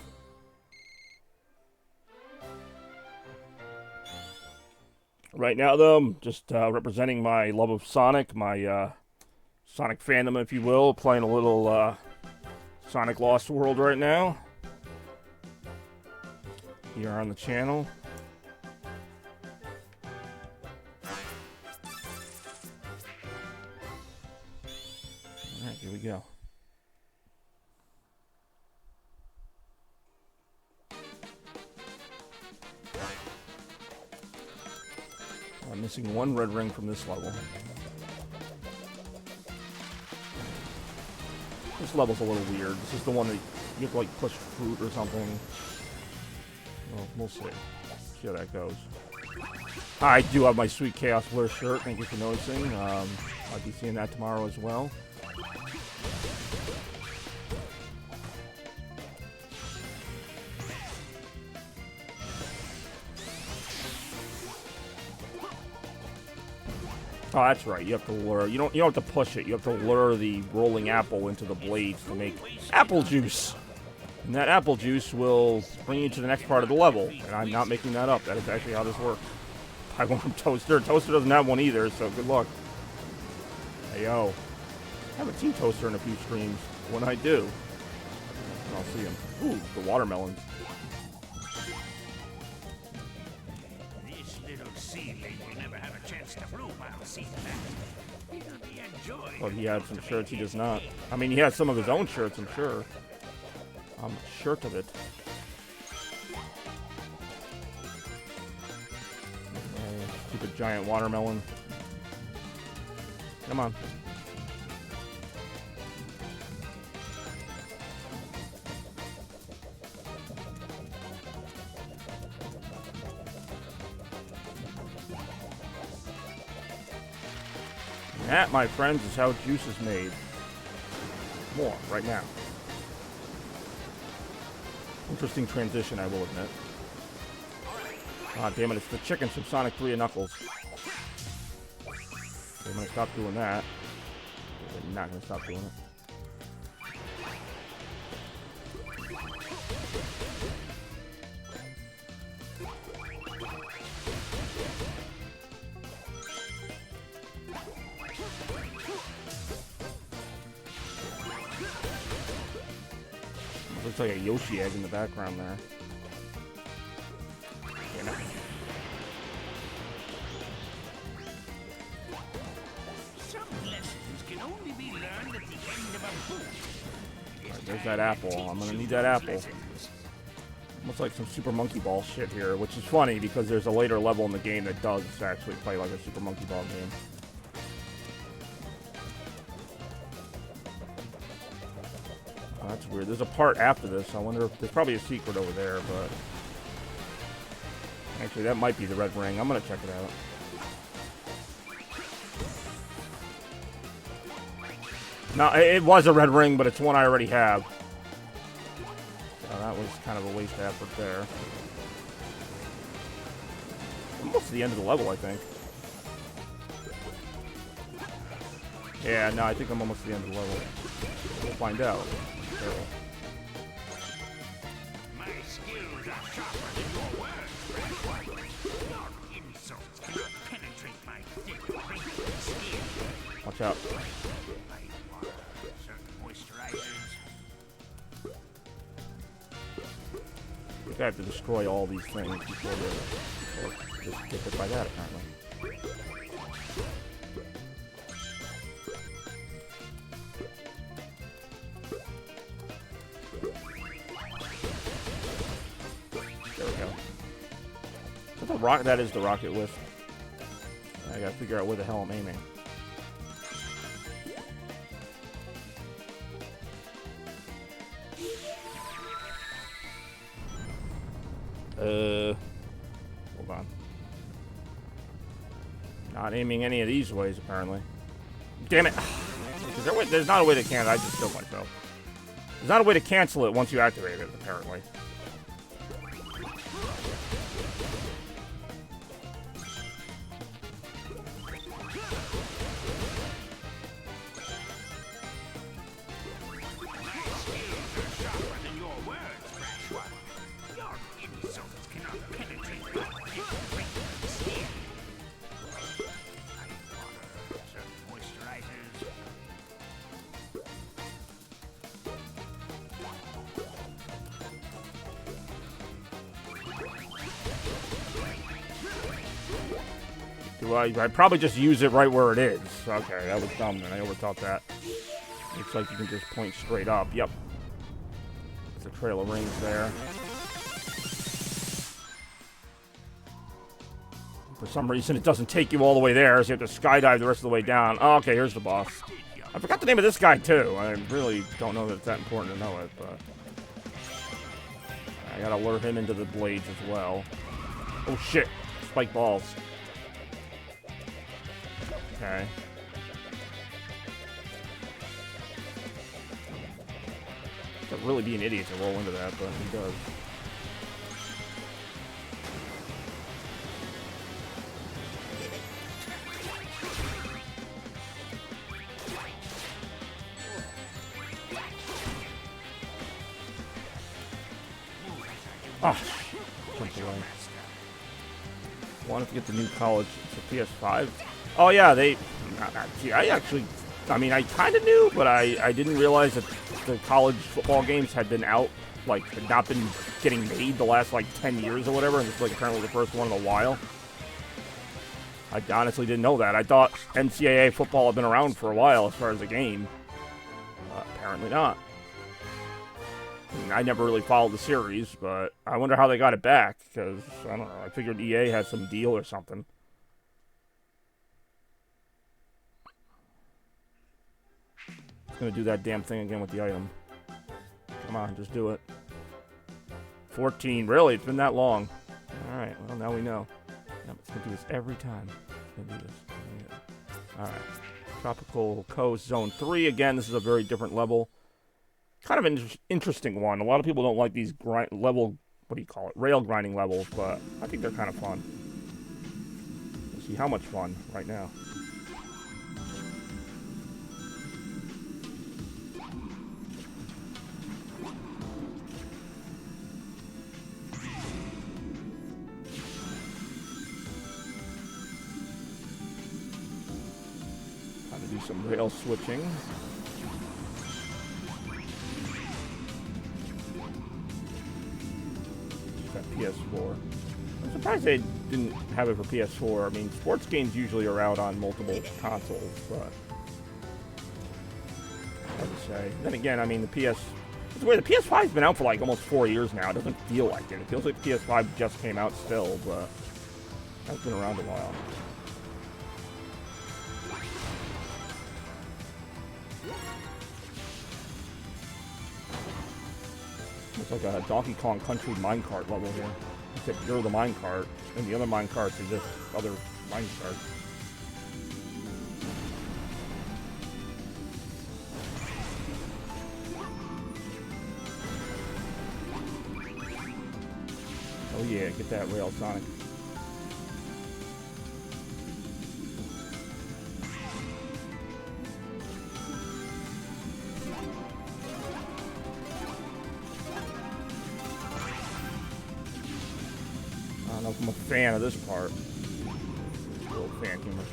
Right now, though, I'm just representing my love of Sonic, my Sonic fandom, if you will, playing a little Sonic Lost World right now here on the channel. Alright, here we go. Missing one red ring from this level. This level's a little weird. This is the one that you have to like push fruit or something. Well, we'll see. See how that goes. I do have my sweet Chaos Blur shirt. Thank you for noticing. I'll be seeing that tomorrow as well. Oh, that's right. You have to lure. You don't have to push it. You have to lure the rolling apple into the blades to make apple juice. And that apple juice will bring you to the next part of the level. And I'm not making that up. That is actually how this works. I want from Toaster. Toaster doesn't have one either, so good luck. Hey, yo. I haven't seen Toaster in a few streams. When I do, I'll see him. Ooh, the watermelons. This little seedling will never have a chance to bloom, I'll see that. He'll be enjoying. But he had some shirts, he does not. I mean, he has some of his own shirts, I'm sure. I'm sure of it. Stupid giant watermelon. Come on. That, my friends, is how juice is made. More, right now. Interesting transition, I will admit. Ah, damn it, it's the chickens from Sonic 3 and Knuckles. They might stop doing that. They're not going to stop doing it. Looks like a Yoshi egg in the background there. Damn it. Some lessons can only be learned at the end of a book. Right, there's that apple. I'm gonna need that apple. Looks like some Super Monkey Ball shit here, which is funny because there's a later level in the game that does actually play like a Super Monkey Ball game. Oh, that's weird. There's a part after this. I wonder if there's probably a secret over there, but actually that might be the red ring. I'm gonna check it out. No, it was a red ring, but it's one I already have. So that was kind of a waste of effort there. Almost the end of the level, I think. Yeah, no, I think I'm almost at the end of the level. We'll find out. So. My skills are sharper than your words. Your insults cannot penetrate my thick, wrinkled skin. Watch out. Like water, certain moisturizers. I think I have to destroy all these things before they just get hit by that, apparently. There we go. So the rock, that is the rocket wisp. I gotta figure out where the hell I'm aiming. Hold on. Not aiming any of these ways, apparently. Damn it! Is there a way, there's not a way to cancel. I just killed myself. There's not a way to cancel it once you activate it, apparently. I'd probably just use it right where it is. Okay, that was dumb then. I overthought that. Looks like you can just point straight up. Yep. There's a trail of rings there. For some reason, it doesn't take you all the way there, so you have to skydive the rest of the way down. Oh, okay, here's the boss. I forgot the name of this guy, too. I really don't know that it's that important to know it, but... I gotta lure him into the blades as well. Oh, shit. Spike balls. Okay. Could really be an idiot to roll into that, but he does. Oh, jumped away. Wanted to get the new college for PS5. Oh yeah, I mean, I kind of knew, but I didn't realize that the college football games had been out, like, had not been getting made the last, like, 10 years or whatever, and this is, like, apparently the first one in a while. I honestly didn't know that. I thought NCAA football had been around for a while as far as a game. Apparently not. I mean, I never really followed the series, but I wonder how they got it back, because, I don't know, I figured EA had some deal or something. It's gonna do that damn thing again with the item. Come on, just do it. 14, really? It's been that long. Alright, well, now we know. Yep, it's gonna do this every time. It's gonna do this. Alright. Tropical Coast Zone 3. Again, this is a very different level. Kind of an interesting one. A lot of people don't like these level, what do you call it, rail grinding levels, but I think they're kind of fun. Let's see how much fun right now. Time to do some rail switching. PS4. I'm surprised they didn't have it for PS4. I mean, sports games usually are out on multiple consoles, but hard to say. Then again, I mean, it's weird. The PS5's been out for like almost 4 years now. It doesn't feel like it. It feels like the PS5 just came out still, but it's been around a while. It's like a Donkey Kong Country minecart level here. Except you're the minecart, and the other minecarts are just other minecarts. Oh yeah, get that rail, Sonic. I don't know if I'm a fan of this part. A little fan humor.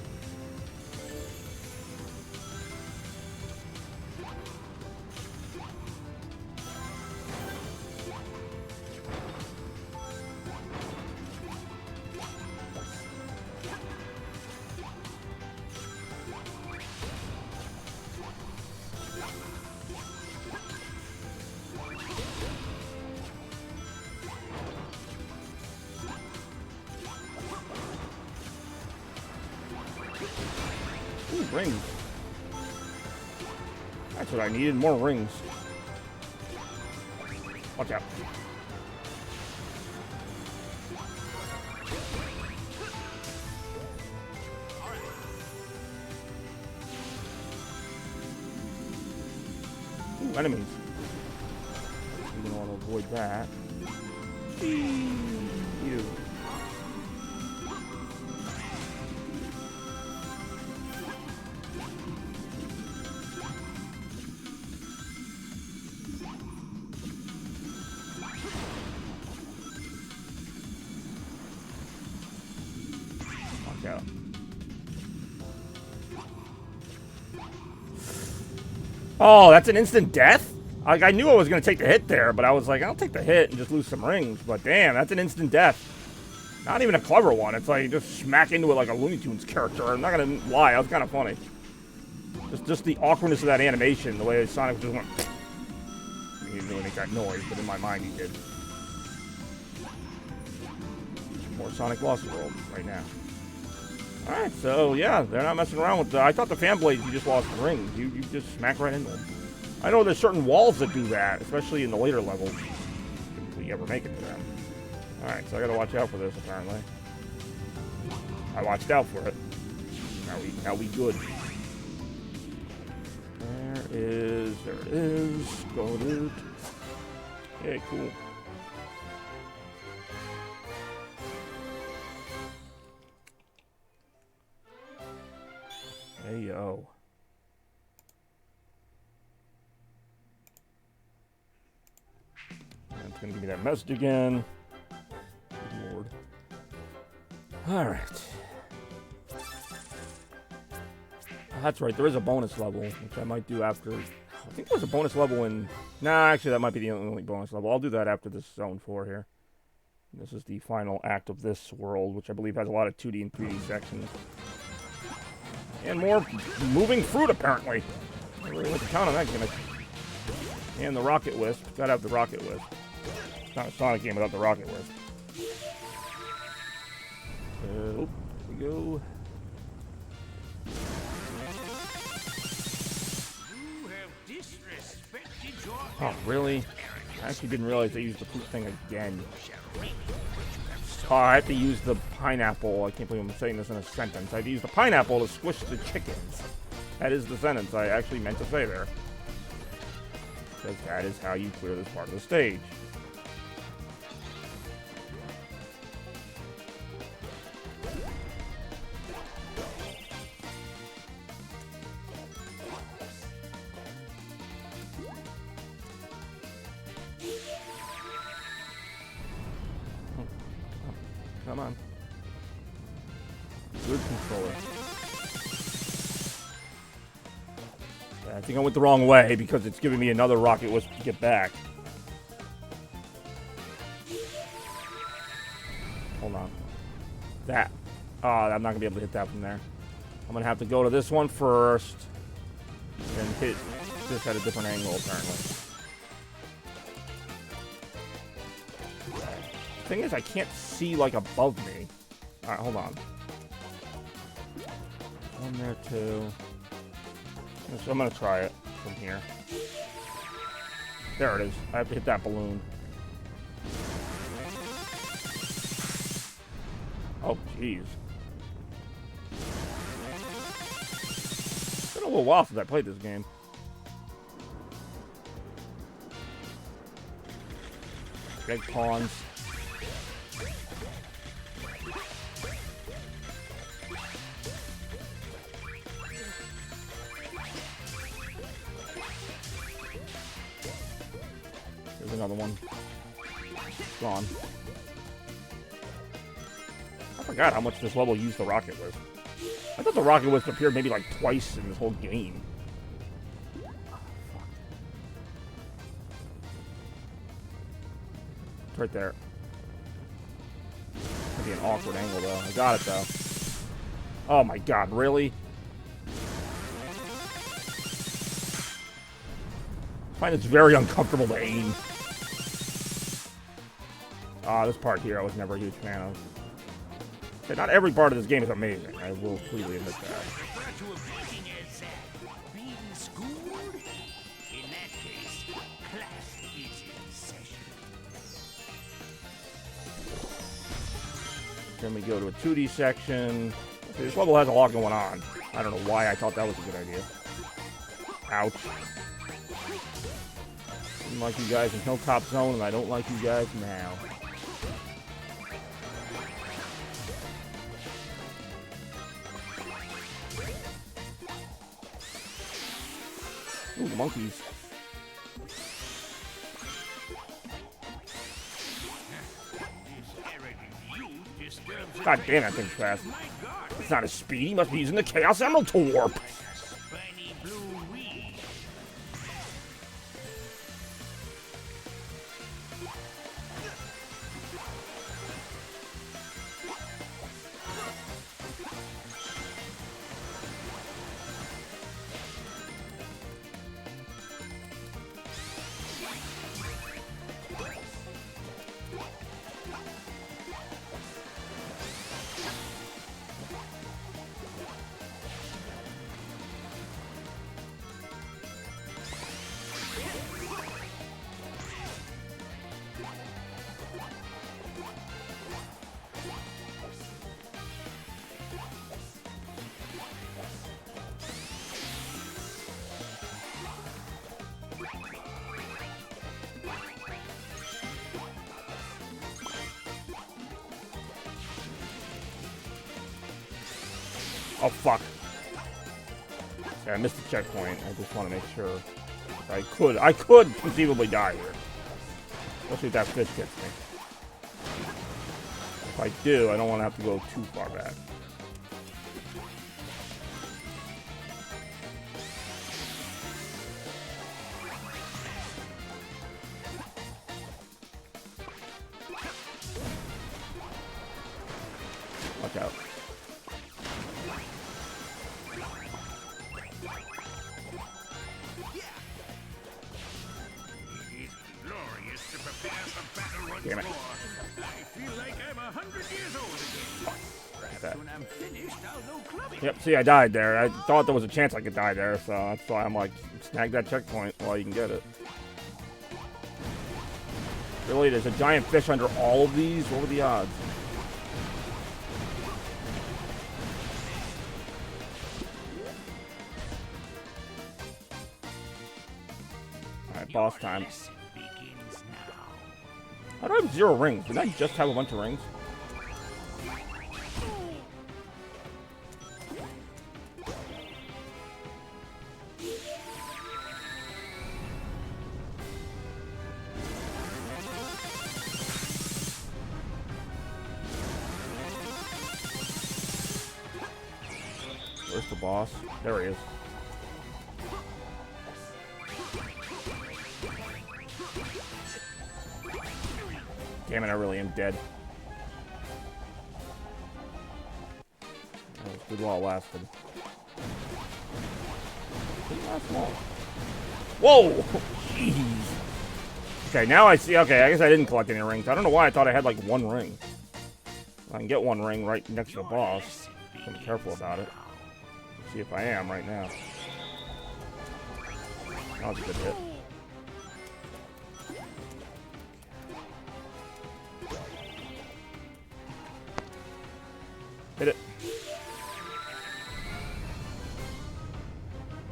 Ooh, rings. That's what I needed, more rings. Watch out. Ooh, enemies. You're gonna want to avoid that. You. Watch out. Oh, that's an instant death? Like, I knew I was going to take the hit there, but I was like, I'll take the hit and just lose some rings. But damn, that's an instant death. Not even a clever one. It's like, just smack into it like a Looney Tunes character. I'm not going to lie, that was kind of funny. Just the awkwardness of that animation, the way Sonic just went... I mean, he didn't really make that noise, but in my mind he did. More Sonic Lost World right now. Alright, so yeah, they're not messing around with the... I thought the fan blades, you just lost the rings. You just smack right into them. I know there's certain walls that do that, especially in the later levels. If we ever make it to them. Alright, so I gotta watch out for this, apparently. I watched out for it. Now we good. There it is. Go, dude. Okay, cool. Hey, yo. And it's gonna give me that message again. Good Lord. Alright. That's right, there is a bonus level, which I might do after... I think there's a bonus level in... Nah, actually, that might be the only bonus level. I'll do that after this Zone 4 here. This is the final act of this world, which I believe has a lot of 2D and 3D sections. And more moving fruit, apparently. I really went to town on that gimmick. And the Rocket Wisp. Gotta have the Rocket Wisp. It's not a Sonic game without the Rocket Wisp. Here we go. Oh, really? I actually didn't realize they used the poop thing again. Oh, I have to use the pineapple. I can't believe I'm saying this in a sentence. I have to use the pineapple to squish the chickens. That is the sentence I actually meant to say there. Because that is how you clear this part of the stage. Come on. Good controller. I think I went the wrong way because it's giving me another Rocket Wisp to get back. Hold on. That. Oh, I'm not going to be able to hit that from there. I'm going to have to go to this one first. And hit this at a different angle, apparently. The thing is, I can't see, like, above me. Alright, hold on. One there, too. So I'm gonna try it from here. There it is. I have to hit that balloon. Oh, jeez. It's been a little while since I played this game. Big pawns. There's another one. Gone. I forgot how much this level used the Rocket Wisp. I thought the Rocket Wisp appeared maybe like twice in this whole game. Oh, fuck. It's right there. Might be an awkward angle though. I got it though. Oh my god, really? I find it's very uncomfortable to aim. This part here I was never a huge fan of. Okay, not every part of this game is amazing. I will completely admit that. Being schooled? In that case, class is in session. Then we go to a 2D section. Okay, this level has a lot going on. I don't know why I thought that was a good idea. Ouch. Didn't like you guys in Hilltop Zone, and I don't like you guys now. Ooh, monkeys. God damn, that thing's fast. It's not as speedy. He must be using the Chaos Emerald to warp. Spiny blue weed. Oh, fuck. Okay, I missed the checkpoint. I just want to make sure. I could conceivably die here. Especially if that fish gets me. If I do, I don't want to have to go too far back. Watch out. It is glorious to prepare for battle once Damn it. more. I feel like I'm 100 years old again. Perhaps when I'm finished, I'll go clubbing. Yep, see, I died there. I thought there was a chance I could die there, so that's why I'm like, snag that checkpoint while you can get it. Really, there's a giant fish under all of these? What were the odds? Alright, boss time. Lesson begins now. How do I have 0 rings? Did I just have a bunch of rings? Where's the boss? There he is. Damn it, I really am dead. That was good while it lasted. Didn't last long. Whoa! Jeez. Okay, now I see. Okay, I guess I didn't collect any rings. I don't know why I thought I had like 1 ring. I can get 1 ring right next to the boss. So I'm careful about it. See if I am right now. That was a good hit. Hit it.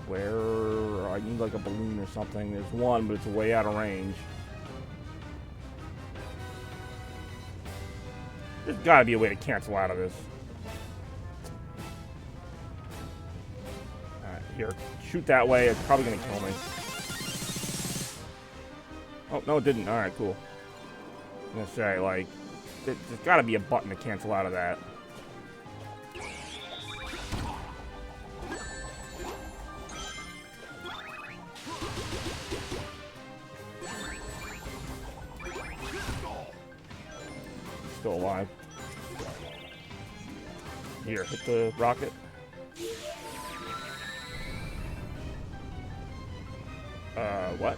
Where I need like a balloon or something. There's one, but it's way out of range. There's gotta be a way to cancel out of this. Alright, here. Shoot that way. It's probably gonna kill me. Oh, no, it didn't. Alright, cool. I'm gonna say, like, there's gotta be a button to cancel out of that. Still alive. Here, hit the rocket. What?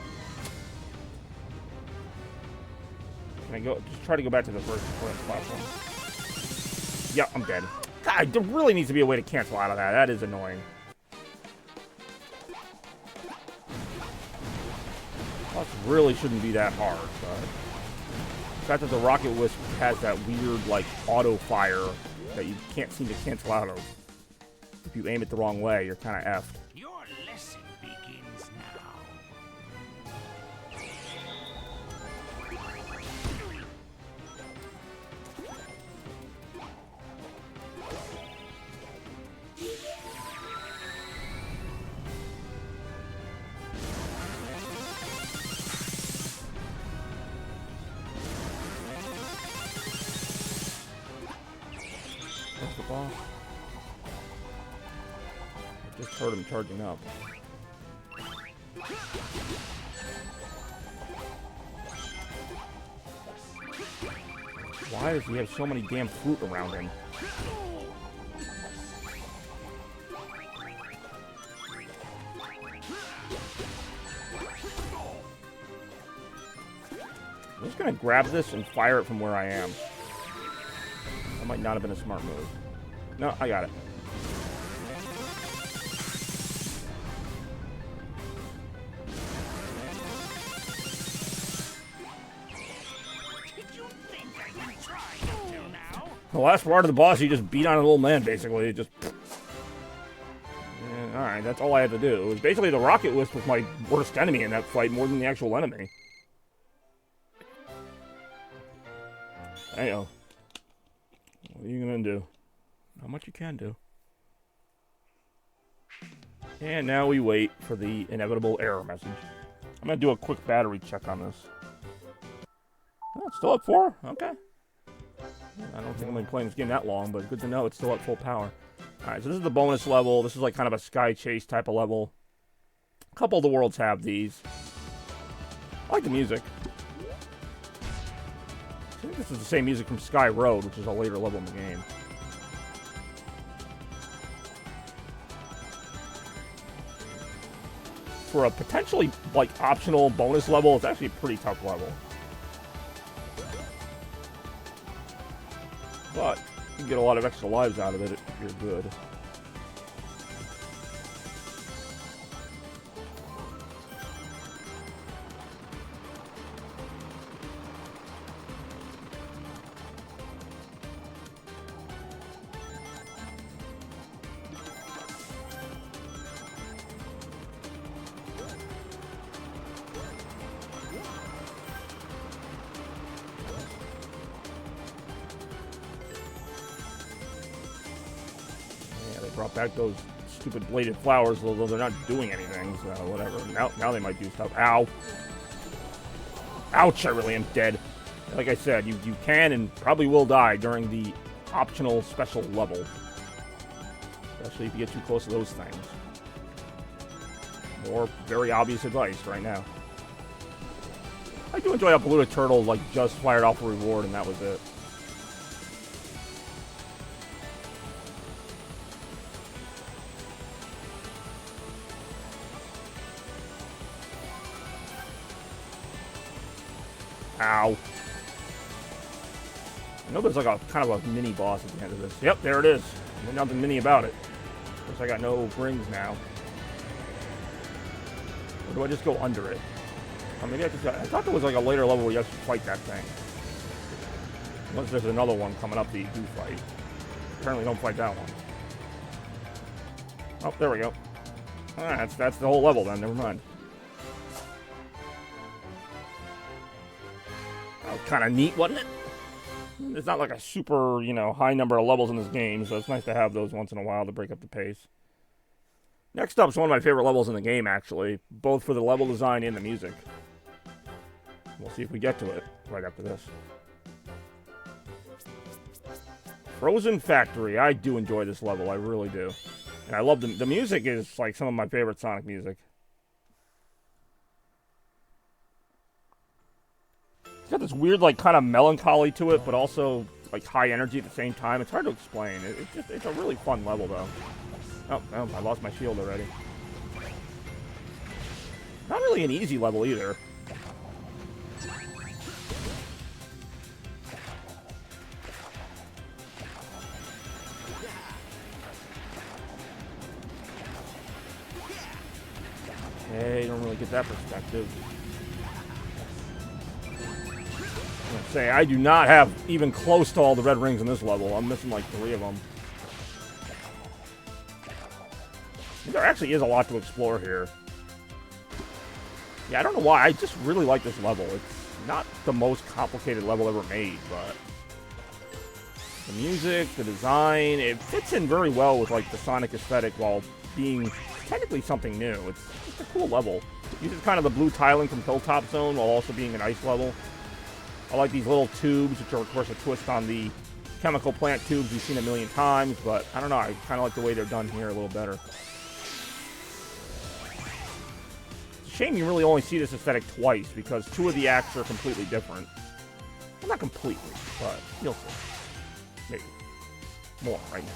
Can I go? Just try to go back to the first platform. Yeah, I'm dead. God, there really needs to be a way to cancel out of that. That is annoying. Plus, really shouldn't be that hard, but the fact that the Rocket Wisp has that weird, like, auto fire that you can't seem to cancel out of. If you aim it the wrong way, you're kind of effed. Your lesson begins now. That's the boss. I just heard him charging up. Why does he have so many damn fruit around him? I'm just gonna grab this and fire it from where I am. That might not have been a smart move. No, I got it. Did you think I didn't try until now? The last part of the boss, you just beat on an old man, basically. It just... Yeah, alright, that's all I had to do. It was basically the Rocket Wisp was my worst enemy in that fight, more than the actual enemy. Hey, what are you gonna do? Not much you can do. And now we wait for the inevitable error message. I'm going to do a quick battery check on this. Oh, it's still at 4? Okay. I don't think I'm going to be playing this game that long, but good to know it's still at full power. Alright, so this is the bonus level. This is like kind of a Sky Chase type of level. A couple of the worlds have these. I like the music. I think this is the same music from Sky Road, which is a later level in the game. For a potentially, like, optional bonus level, it's actually a pretty tough level. But you can get a lot of extra lives out of it if you're good. Brought back those stupid bladed flowers, although they're not doing anything, so whatever. Now they might do stuff. Ow. Ouch, I really am dead. Like I said, you can and probably will die during the optional special level. Especially if you get too close to those things. More very obvious advice right now. I do enjoy how Palooka Turtle, like, just fired off a reward and that was it. Ow. I know there's like a kind of a mini boss at the end of this. Yep, there it is. There's nothing mini about it. Of course, I got no rings now. Or do I just go under it? Or maybe I thought there was like a later level where you have to fight that thing. Unless there's another one coming up that you do fight. Apparently don't fight that one. Oh, there we go. Alright, that's the whole level then, never mind. Kind of neat, wasn't it? It's not like a super, high number of levels in this game, so it's nice to have those once in a while to break up the pace. Next up is one of my favorite levels in the game, actually, both for the level design and the music. We'll see if we get to it right after this. Frozen Factory. I do enjoy this level, I really do. And I love the music is like some of my favorite Sonic music. It's got this weird, like, kind of melancholy to it, but also, like, high energy at the same time. It's hard to explain. It's a really fun level, though. Oh, I lost my shield already. Not really an easy level, either. Okay, don't really get that perspective. Say, I do not have even close to all the red rings in this level. I'm missing like 3 of them. There actually is a lot to explore here. Yeah, I don't know why. I just really like this level. It's not the most complicated level ever made, but the music, the design, it fits in very well with like the Sonic aesthetic while being technically something new. It's just a cool level. It uses kind of the blue tiling from Hilltop Zone while also being an ice level. I like these little tubes, which are, of course, a twist on the chemical plant tubes we've seen a million times, but I don't know, I kind of like the way they're done here a little better. It's a shame you really only see this aesthetic twice, because 2 of the acts are completely different. Well, not completely, but you'll see. Maybe. More right now.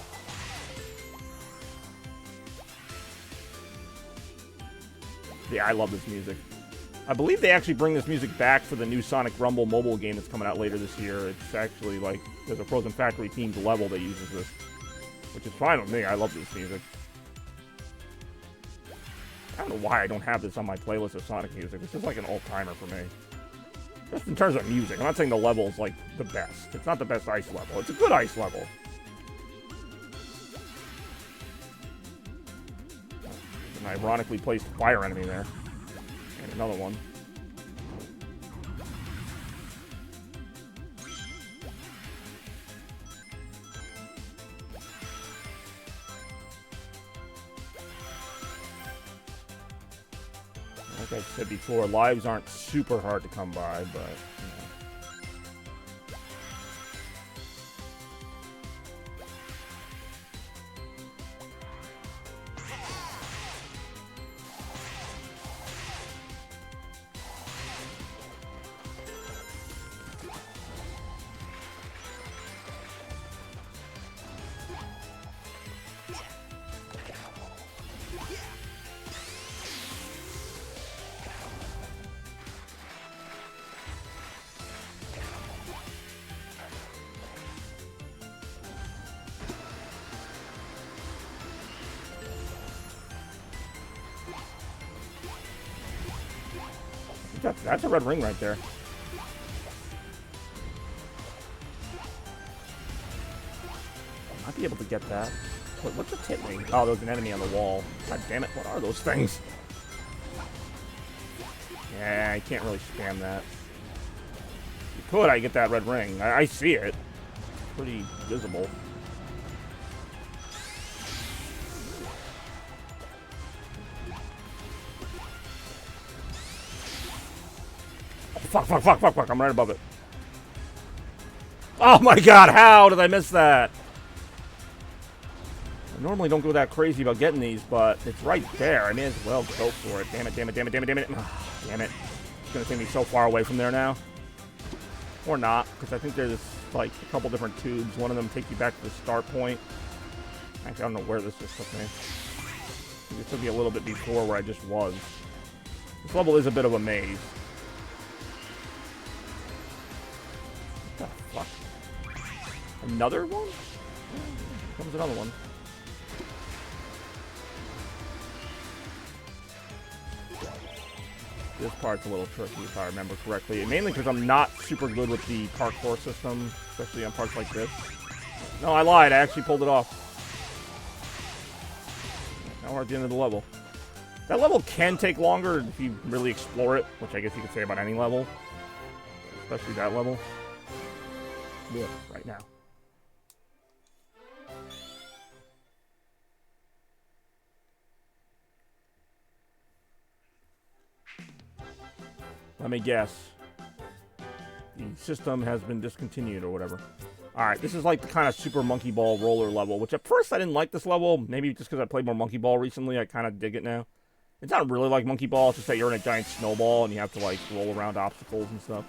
Yeah, I love this music. I believe they actually bring this music back for the new Sonic Rumble mobile game that's coming out later this year. It's actually like, there's a Frozen Factory themed level that uses this, which is fine with me. I love this music. I don't know why I don't have this on my playlist of Sonic music. This is like an old-timer for me. Just in terms of music. I'm not saying the level's like the best. It's not the best ice level. It's a good ice level. An ironically placed fire enemy there. And another one. Like I said before, lives aren't super hard to come by, but, you know. That's a red ring right there. I might be able to get that. What's a tit ring? Oh, there's an enemy on the wall. God damn it, what are those things? Yeah, I can't really spam that. You could, I get that red ring. I see it. It's pretty visible. Fuck. I'm right above it. Oh my god, how did I miss that? I normally don't go that crazy about getting these, but it's right there. I may as well go for it. Damn it. Damn it. It's gonna take me so far away from there now. Or not, because I think there's like a couple different tubes. One of them takes you back to the start point. Actually, I don't know where this just took me. This took me a little bit before where I just was. This level is a bit of a maze. What the fuck? Another one? Here comes another one. This part's a little tricky if I remember correctly. Mainly because I'm not super good with the parkour system, especially on parts like this. No, I lied. I actually pulled it off. Now we're at the end of the level. That level can take longer if you really explore it, which I guess you could say about any level. Especially that level. Yeah, right now. Let me guess. The system has been discontinued or whatever. Alright, this is like the kind of Super Monkey Ball roller level, which at first I didn't like this level. Maybe just because I played more Monkey Ball recently, I kind of dig it now. It's not really like Monkey Ball, it's just that you're in a giant snowball and you have to like roll around obstacles and stuff.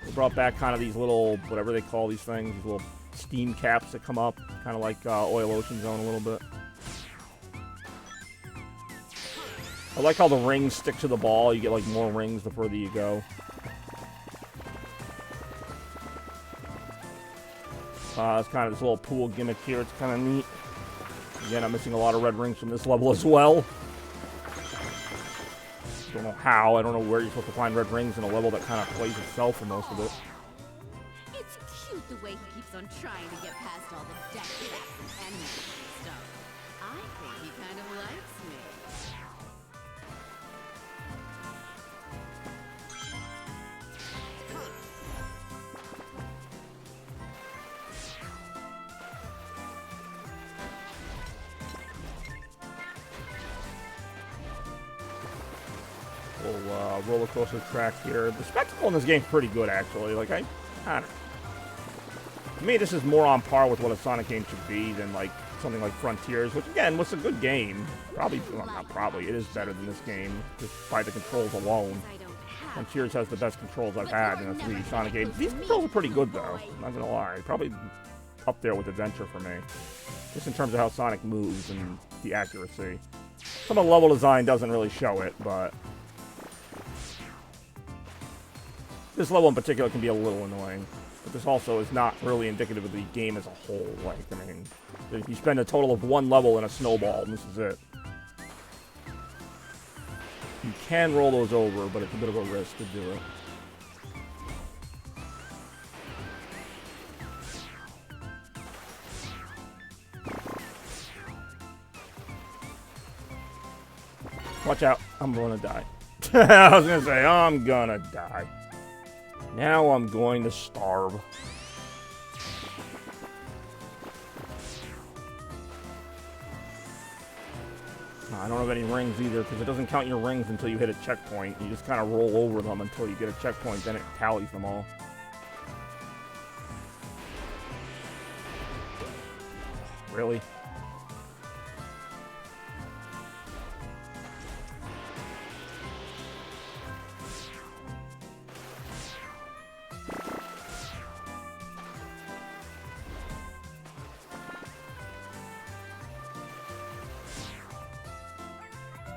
They brought back kind of these little, whatever they call these things, these little steam caps that come up, kind of like Oil Ocean Zone a little bit. I like how the rings stick to the ball. You get like more rings the further you go. It's kind of this little pool gimmick here. It's kind of neat. Again, I'm missing a lot of red rings from this level as well. Don't know how. I don't know where you're supposed to find red rings in a level that kind of plays itself for most of it. It's cute the way he keeps on trying to get past all the death traps and enemies and stuff. I think he kind of likes me. Little roller coaster track here. The spectacle in this game is pretty good, actually. Like, I don't know. To me, this is more on par with what a Sonic game should be than, like, something like Frontiers, which, again, was a good game. Probably, well, not probably, it is better than this game, just by the controls alone. Frontiers has the best controls I've had in a 3D Sonic game. These controls are pretty good, though. I'm not gonna lie. Probably up there with Adventure for me. Just in terms of how Sonic moves and the accuracy. Some of the level design doesn't really show it, but this level in particular can be a little annoying. But this also is not really indicative of the game as a whole. Like, I mean, if you spend a total of one level in a snowball, and this is it. You can roll those over, but it's a bit of a risk to do it. Watch out, I'm gonna die. I was gonna say, I'm gonna die. Now I'm going to starve. I don't have any rings either, because it doesn't count your rings until you hit a checkpoint. You just kind of roll over them until you get a checkpoint, then it tallies them all. Really?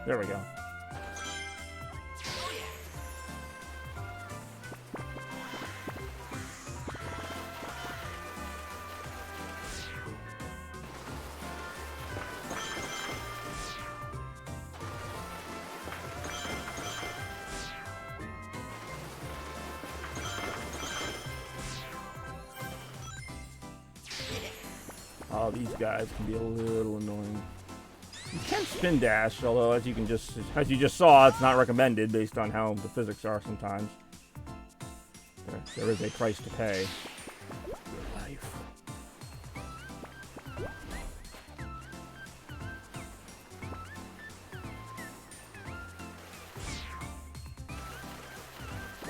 There we go. Oh, these guys can be a little annoying. You can spin dash, although as you just saw, it's not recommended based on how the physics are sometimes. There is a price to pay. Your life.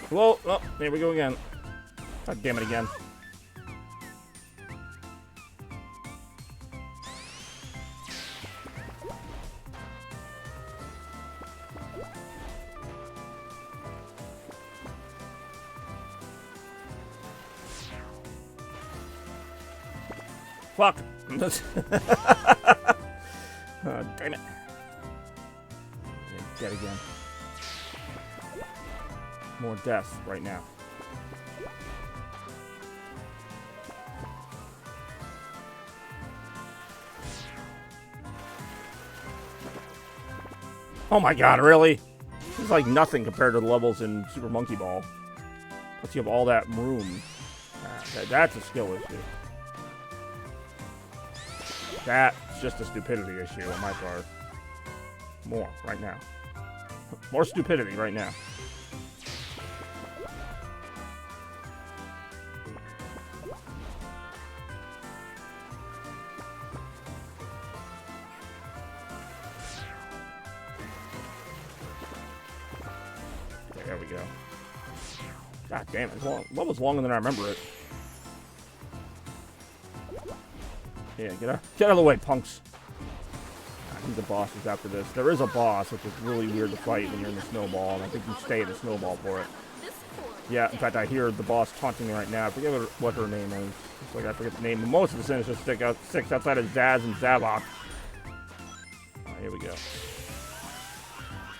Whoa! Oh, there we go again. God damn it again. Fuck! Oh, damn it. Dead again. More deaths right now. Oh my god, really? This is like nothing compared to the levels in Super Monkey Ball. Plus you have all that room. That's a skill issue. That's just a stupidity issue on my part. More, right now. More stupidity right now. Okay, there we go. God damn it, what was longer than I remember it? Yeah, get out of the way, punks. I think the boss is after this. There is a boss, which is really weird to fight when you're in the snowball, and I think you stay in the snowball for it. Yeah, in fact, I hear the boss taunting me right now. I forget what her name is. It's like I forget the name, but most of the Sinisters sticks outside of Zaz and Zavok. Alright, here we go.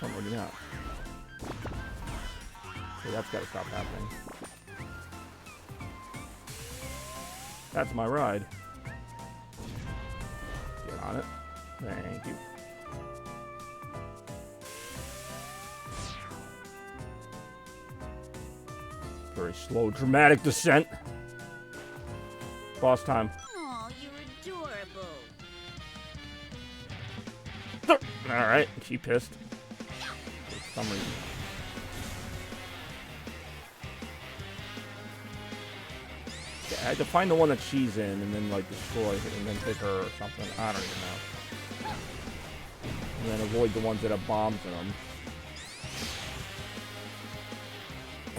Oh, maybe not. Okay, that's got to stop happening. That's my ride. Get on it. Thank you. Very slow, dramatic descent. Boss time. Oh, you're adorable. Alright, she pissed. For some reason. Yeah, I had to find the one that she's in and then like destroy it and then hit her or something. I don't even know. And then avoid the ones that have bombs in them.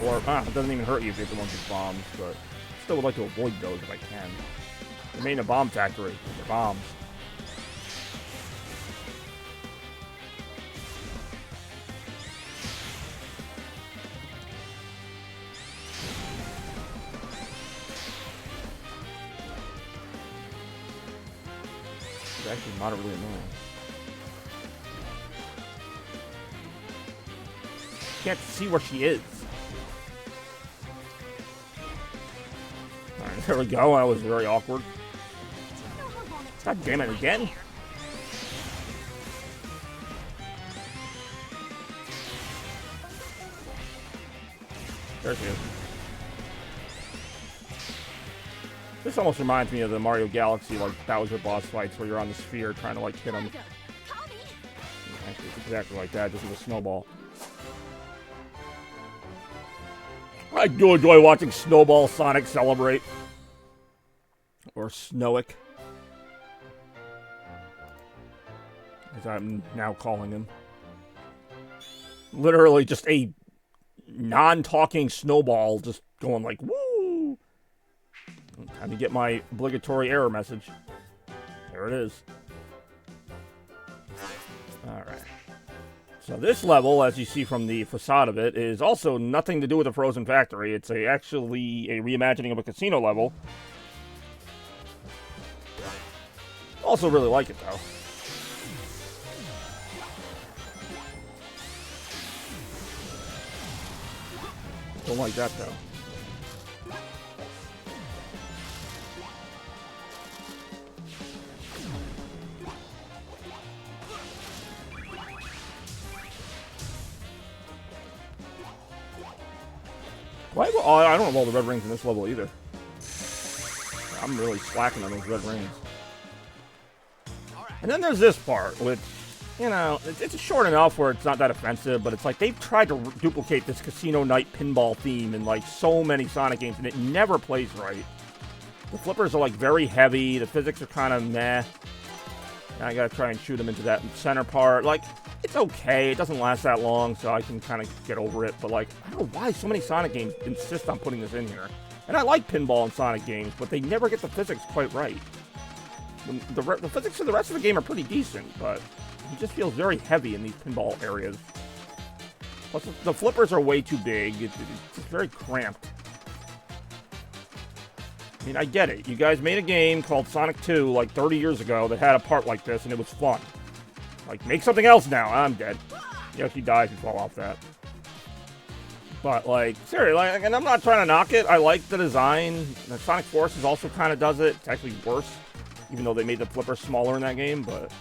Or, it doesn't even hurt you if you hit the ones with bombs, but still would like to avoid those if I can. They made a bomb factory. They're bombs. It's actually not really annoying. Can't see where she is. Alright, there we go. That was very awkward. God damn it, again? There she is. This almost reminds me of the Mario Galaxy, like, Bowser boss fights where you're on the sphere trying to, like, hit him. Actually, it's exactly like that, just with a snowball. I do enjoy watching Snowball Sonic celebrate. Or Snowick. as I'm now calling him. Literally just a non-talking snowball just going like, woo! Time to get my obligatory error message. There it is. Alright. So this level, as you see from the facade of it, is also nothing to do with the Frozen Factory. It's actually a reimagining of a casino level. Also really like it, though. Don't like that, though. Why? Oh, I don't have all the red rings in this level either. I'm really slacking on those red rings. And then there's this part, which, you know, it's short enough where it's not that offensive, but it's like they've tried to duplicate this Casino Night pinball theme in like so many Sonic games, and it never plays right. The flippers are like very heavy, the physics are kind of meh. Now I gotta try and shoot them into that center part. Like, it's okay, it doesn't last that long, so I can kind of get over it, but like, I don't know why so many Sonic games insist on putting this in here. And I like pinball in Sonic games, but they never get the physics quite right. The physics of the rest of the game are pretty decent, but it just feels very heavy in these pinball areas. Plus, the flippers are way too big. It's just very cramped. I mean, I get it. You guys made a game called Sonic 2 like 30 years ago that had a part like this, and it was fun. Like, make something else now. I'm dead. Yeah, if he dies, you fall off that. But, like, seriously, like, and I'm not trying to knock it. I like the design. The Sonic Forces also kind of does it. It's actually worse, even though they made the flipper smaller in that game, but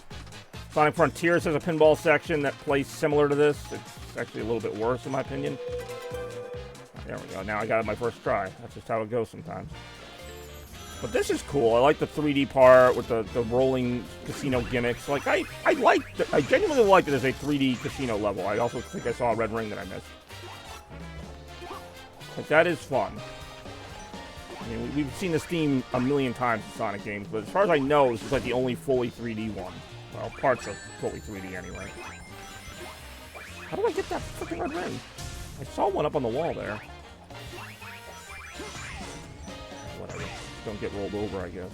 Sonic Frontiers has a pinball section that plays similar to this. It's actually a little bit worse, in my opinion. There we go. Now I got it my first try. That's just how it goes sometimes. But this is cool. I like the 3D part with the rolling casino gimmicks. Like, I genuinely like it as a 3D casino level. I also think I saw a red ring that I missed. Like, that is fun. I mean, we've seen this theme a million times in Sonic games, but as far as I know, this is like the only fully 3D one. Well, parts are fully 3D anyway. How do I get that freaking red ring? I saw one up on the wall there. Whatever. Don't get rolled over, I guess.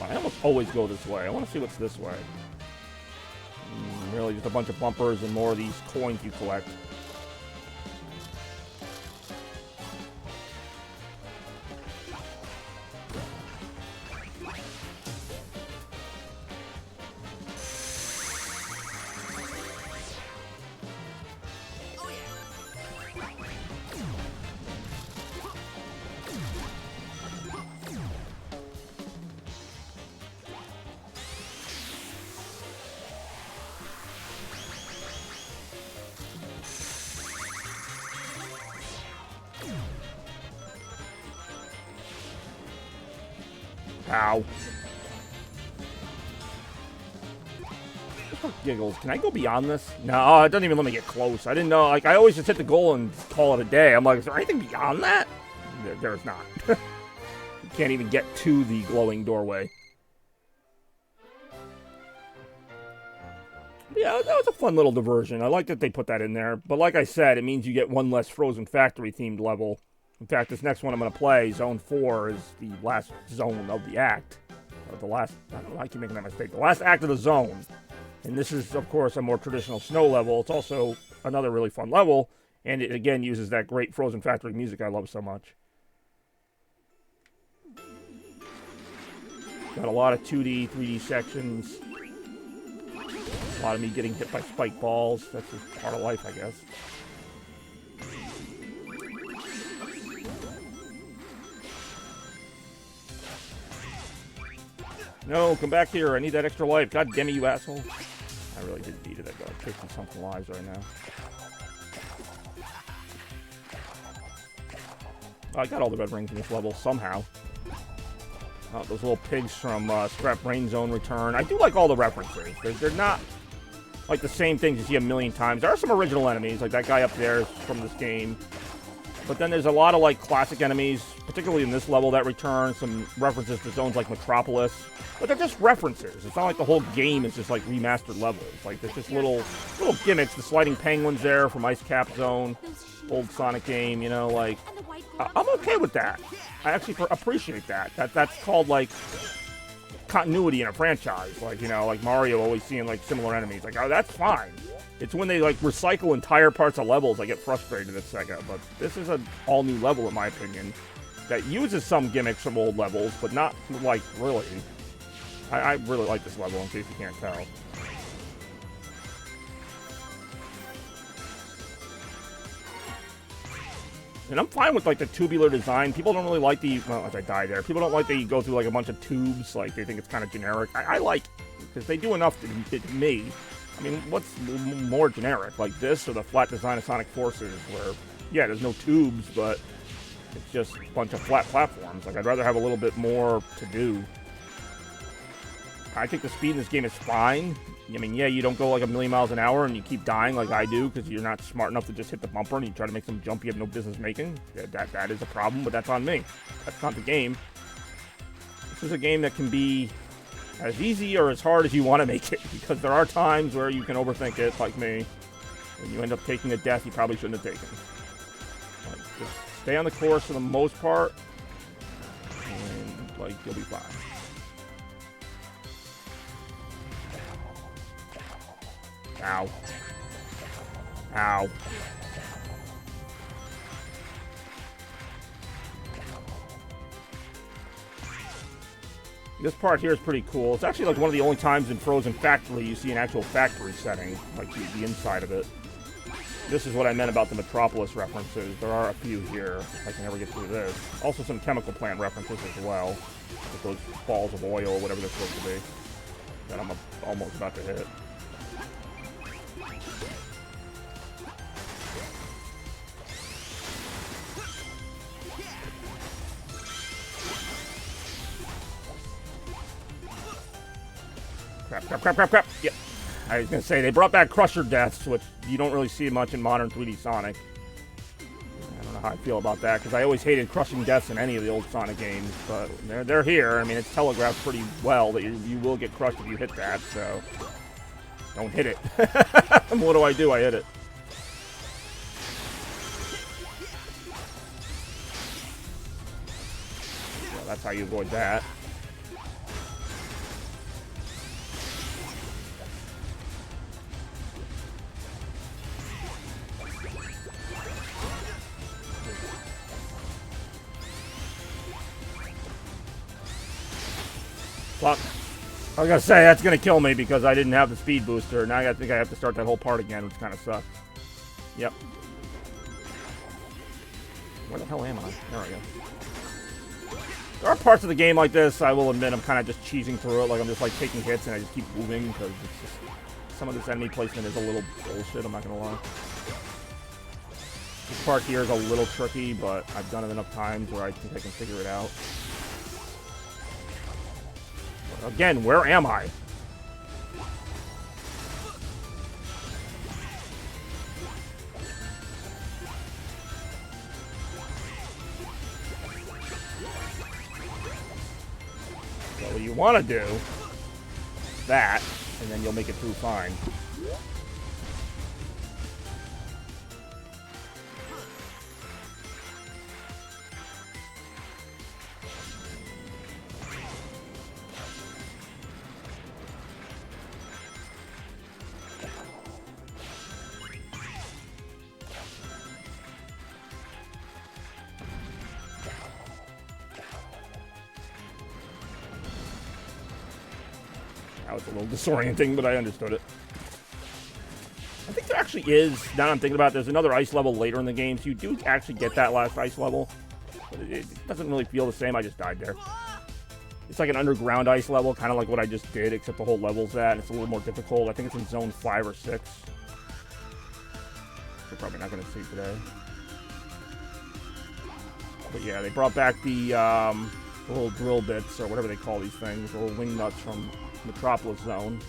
I almost always go this way. I want to see what's this way. Really just a bunch of bumpers and more of these coins you collect. Ow. Giggles. Can I go beyond this? No, it doesn't even let me get close. I didn't know. Like, I always just hit the goal and call it a day. I'm like, is there anything beyond that? There's not. You can't even get to the glowing doorway. Yeah, that was a fun little diversion. I like that they put that in there. But like I said, it means you get one less Frozen Factory themed level. In fact, this next one I'm going to play, Zone 4, is the last zone of the act. Or the last, I don't know, I keep making that mistake. The last act of the zone. And this is, of course, a more traditional snow level. It's also another really fun level. And it, again, uses that great Frozen Factory music I love so much. Got a lot of 2D, 3D sections. A lot of me getting hit by spike balls. That's just part of life, I guess. No, come back here. I need that extra life. God damn it, you asshole. I really did beat it. I got 50-something lives right now. I got all the red rings in this level somehow. Those little pigs from Scrap Brain Zone return. I do like all the references. They're not like the same things you see a million times. There are some original enemies, like that guy up there is from this game. But then there's a lot of like classic enemies, particularly in this level, that return. Some references to zones like Metropolis. But they're just references. It's not like the whole game is just like remastered levels. Like there's just little gimmicks. The sliding penguins there from Ice Cap Zone, old Sonic game. You know, like I'm okay with that. I actually appreciate that. That's called like continuity in a franchise. Like, you know, like Mario always seeing like similar enemies. Like, oh, that's fine. It's when they like recycle entire parts of levels I get frustrated at Sega. But this is an all new level in my opinion that uses some gimmicks from old levels, but not like really. I really like this level in case you can't tell. And I'm fine with like the tubular design. People don't really like the, well, as I die there, people don't like that you go through like a bunch of tubes. Like they think it's kind of generic. I like it because they do enough to me. I mean, what's more generic, like this or the flat design of Sonic Forces where, yeah, there's no tubes, but it's just a bunch of flat platforms. Like I'd rather have a little bit more to do. I think the speed in this game is fine. I mean, yeah, you don't go like a million miles an hour and you keep dying like I do because you're not smart enough to just hit the bumper and you try to make some jump you have no business making. That is a problem, but that's on me. That's not the game. This is a game that can be as easy or as hard as you want to make it because there are times where you can overthink it, like me, and you end up taking a death you probably shouldn't have taken. Like, just stay on the course for the most part, and like you'll be fine. Ow. Ow. This part here is pretty cool. It's actually like one of the only times in Frozen Factory you see an actual factory setting, like the inside of it. This is what I meant about the Metropolis references. There are a few here, if I can ever get through this. Also some chemical plant references as well, with those balls of oil or whatever they're supposed to be, that I'm almost about to hit. Crap. Yep. I was going to say, they brought back Crusher deaths, which you don't really see much in modern 3D Sonic. I don't know how I feel about that, because I always hated crushing deaths in any of the old Sonic games, but they're here. I mean, it's telegraphed pretty well that you will get crushed if you hit that, so don't hit it. What do? I hit it. So that's how you avoid that. Fuck. I was gonna say, that's gonna kill me because I didn't have the speed booster. Now I think I have to start that whole part again, which kind of sucks. Yep. Where the hell am I? There I go. There are parts of the game like this, I will admit, I'm kind of just cheesing through it. Like, I'm just, like, taking hits and I just keep moving because it's just... Some of this enemy placement is a little bullshit, I'm not gonna lie. This part here is a little tricky, but I've done it enough times where I think I can figure it out. Again, where am I? So what you want to do that, and then you'll make it through fine. That was a little disorienting, but I understood it. I think there actually is, now that I'm thinking about it, there's another ice level later in the game, so you do actually get that last ice level. But it doesn't really feel the same, I just died there. It's like an underground ice level, kind of like what I just did, except the whole level's that, and it's a little more difficult. I think it's in zone 5 or 6. We're probably not going to see today. But yeah, they brought back the little drill bits, or whatever they call these things, the little wing nuts from Metropolis Zone.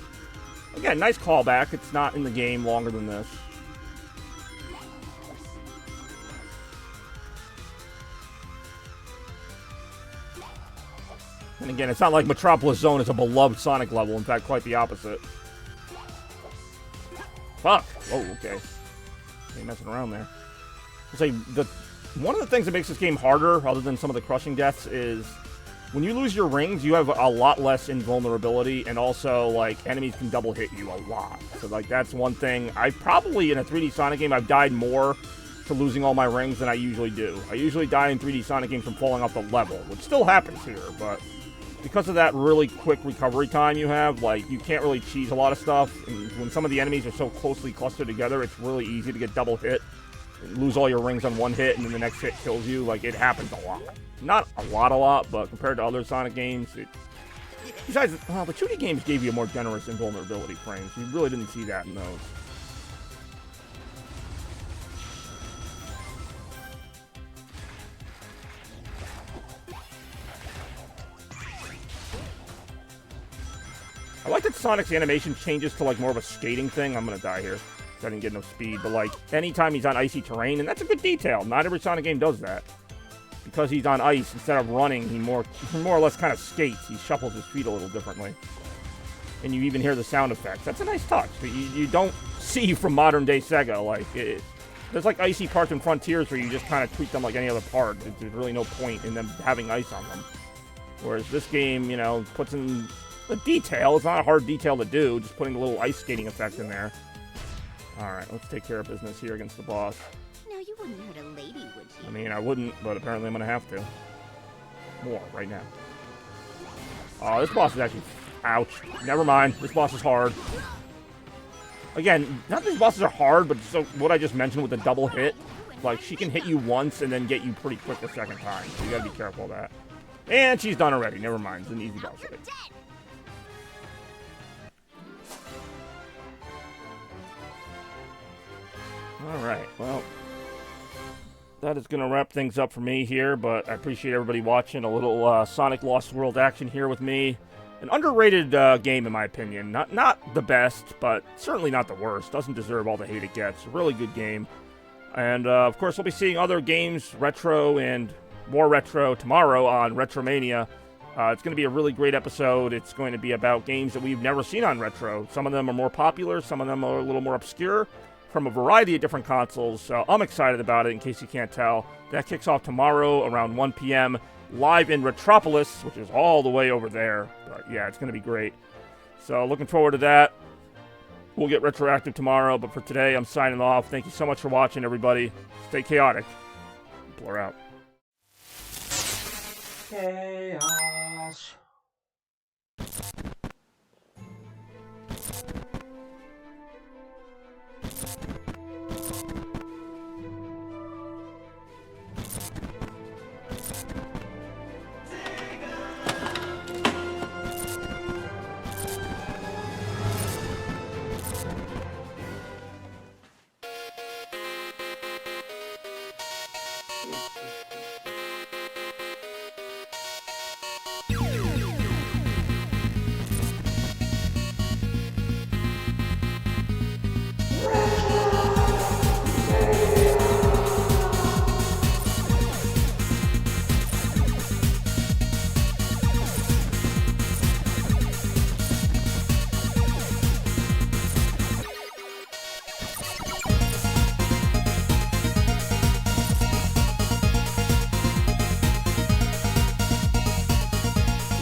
Again, nice callback. It's not in the game longer than this. And again, it's not like Metropolis Zone is a beloved Sonic level. In fact, quite the opposite. Fuck. Oh, okay. Ain't messing around there. I'll say, one of the things that makes this game harder, other than some of the crushing deaths, is when you lose your rings, you have a lot less invulnerability, and also, like, enemies can double hit you a lot. So, like, that's one thing. I probably, in a 3D Sonic game, I've died more to losing all my rings than I usually do. I usually die in 3D Sonic games from falling off the level, which still happens here, but because of that really quick recovery time you have, like, you can't really cheese a lot of stuff, and when some of the enemies are so closely clustered together, it's really easy to get double hit, and lose all your rings on one hit, and then the next hit kills you. Like, it happens a lot. Not a lot, but compared to other Sonic games, besides, the 2D games gave you a more generous invulnerability frames. You really didn't see that in those. I like that Sonic's animation changes to, like, more of a skating thing. I'm gonna die here. I didn't get enough speed, but, like, anytime he's on icy terrain, and that's a good detail. Not every Sonic game does that. Because he's on ice, instead of running, he more or less kind of skates. He shuffles his feet a little differently. And you even hear the sound effects. That's a nice touch that you don't see from modern-day Sega. Like, there's, like, icy parts in Frontiers where you just kind of treat them like any other part. There's really no point in them having ice on them. Whereas this game, you know, puts in the detail. It's not a hard detail to do, just putting a little ice skating effect in there. Alright, let's take care of business here against the boss. Now you wouldn't hurt a lady, would you? I mean, I wouldn't, but apparently I'm gonna have to. More, right now. Oh, this boss is actually... Ouch. Never mind. This boss is hard. Again, not that these bosses are hard, but so what I just mentioned with the double hit, like, she can hit you once and then get you pretty quick the second time. So you gotta be careful of that. And she's done already. Never mind. It's an easy boss fight. Alright, well, that is going to wrap things up for me here, but I appreciate everybody watching. A little Sonic Lost World action here with me. An underrated game, in my opinion. Not the best, but certainly not the worst. Doesn't deserve all the hate it gets. A really good game. And, of course, we'll be seeing other games, retro and more retro, tomorrow on Retromania. It's going to be a really great episode. It's going to be about games that we've never seen on Retro. Some of them are more popular. Some of them are a little more obscure, from a variety of different consoles, so I'm excited about it, in case you can't tell. That kicks off tomorrow around 1 p.m. live in Retropolis, which is all the way over there. But yeah, it's going to be great. So looking forward to that. We'll get retroactive tomorrow, but for today, I'm signing off. Thank you so much for watching, everybody. Stay chaotic. Blur out. Chaos.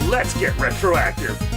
Let's get retroactive.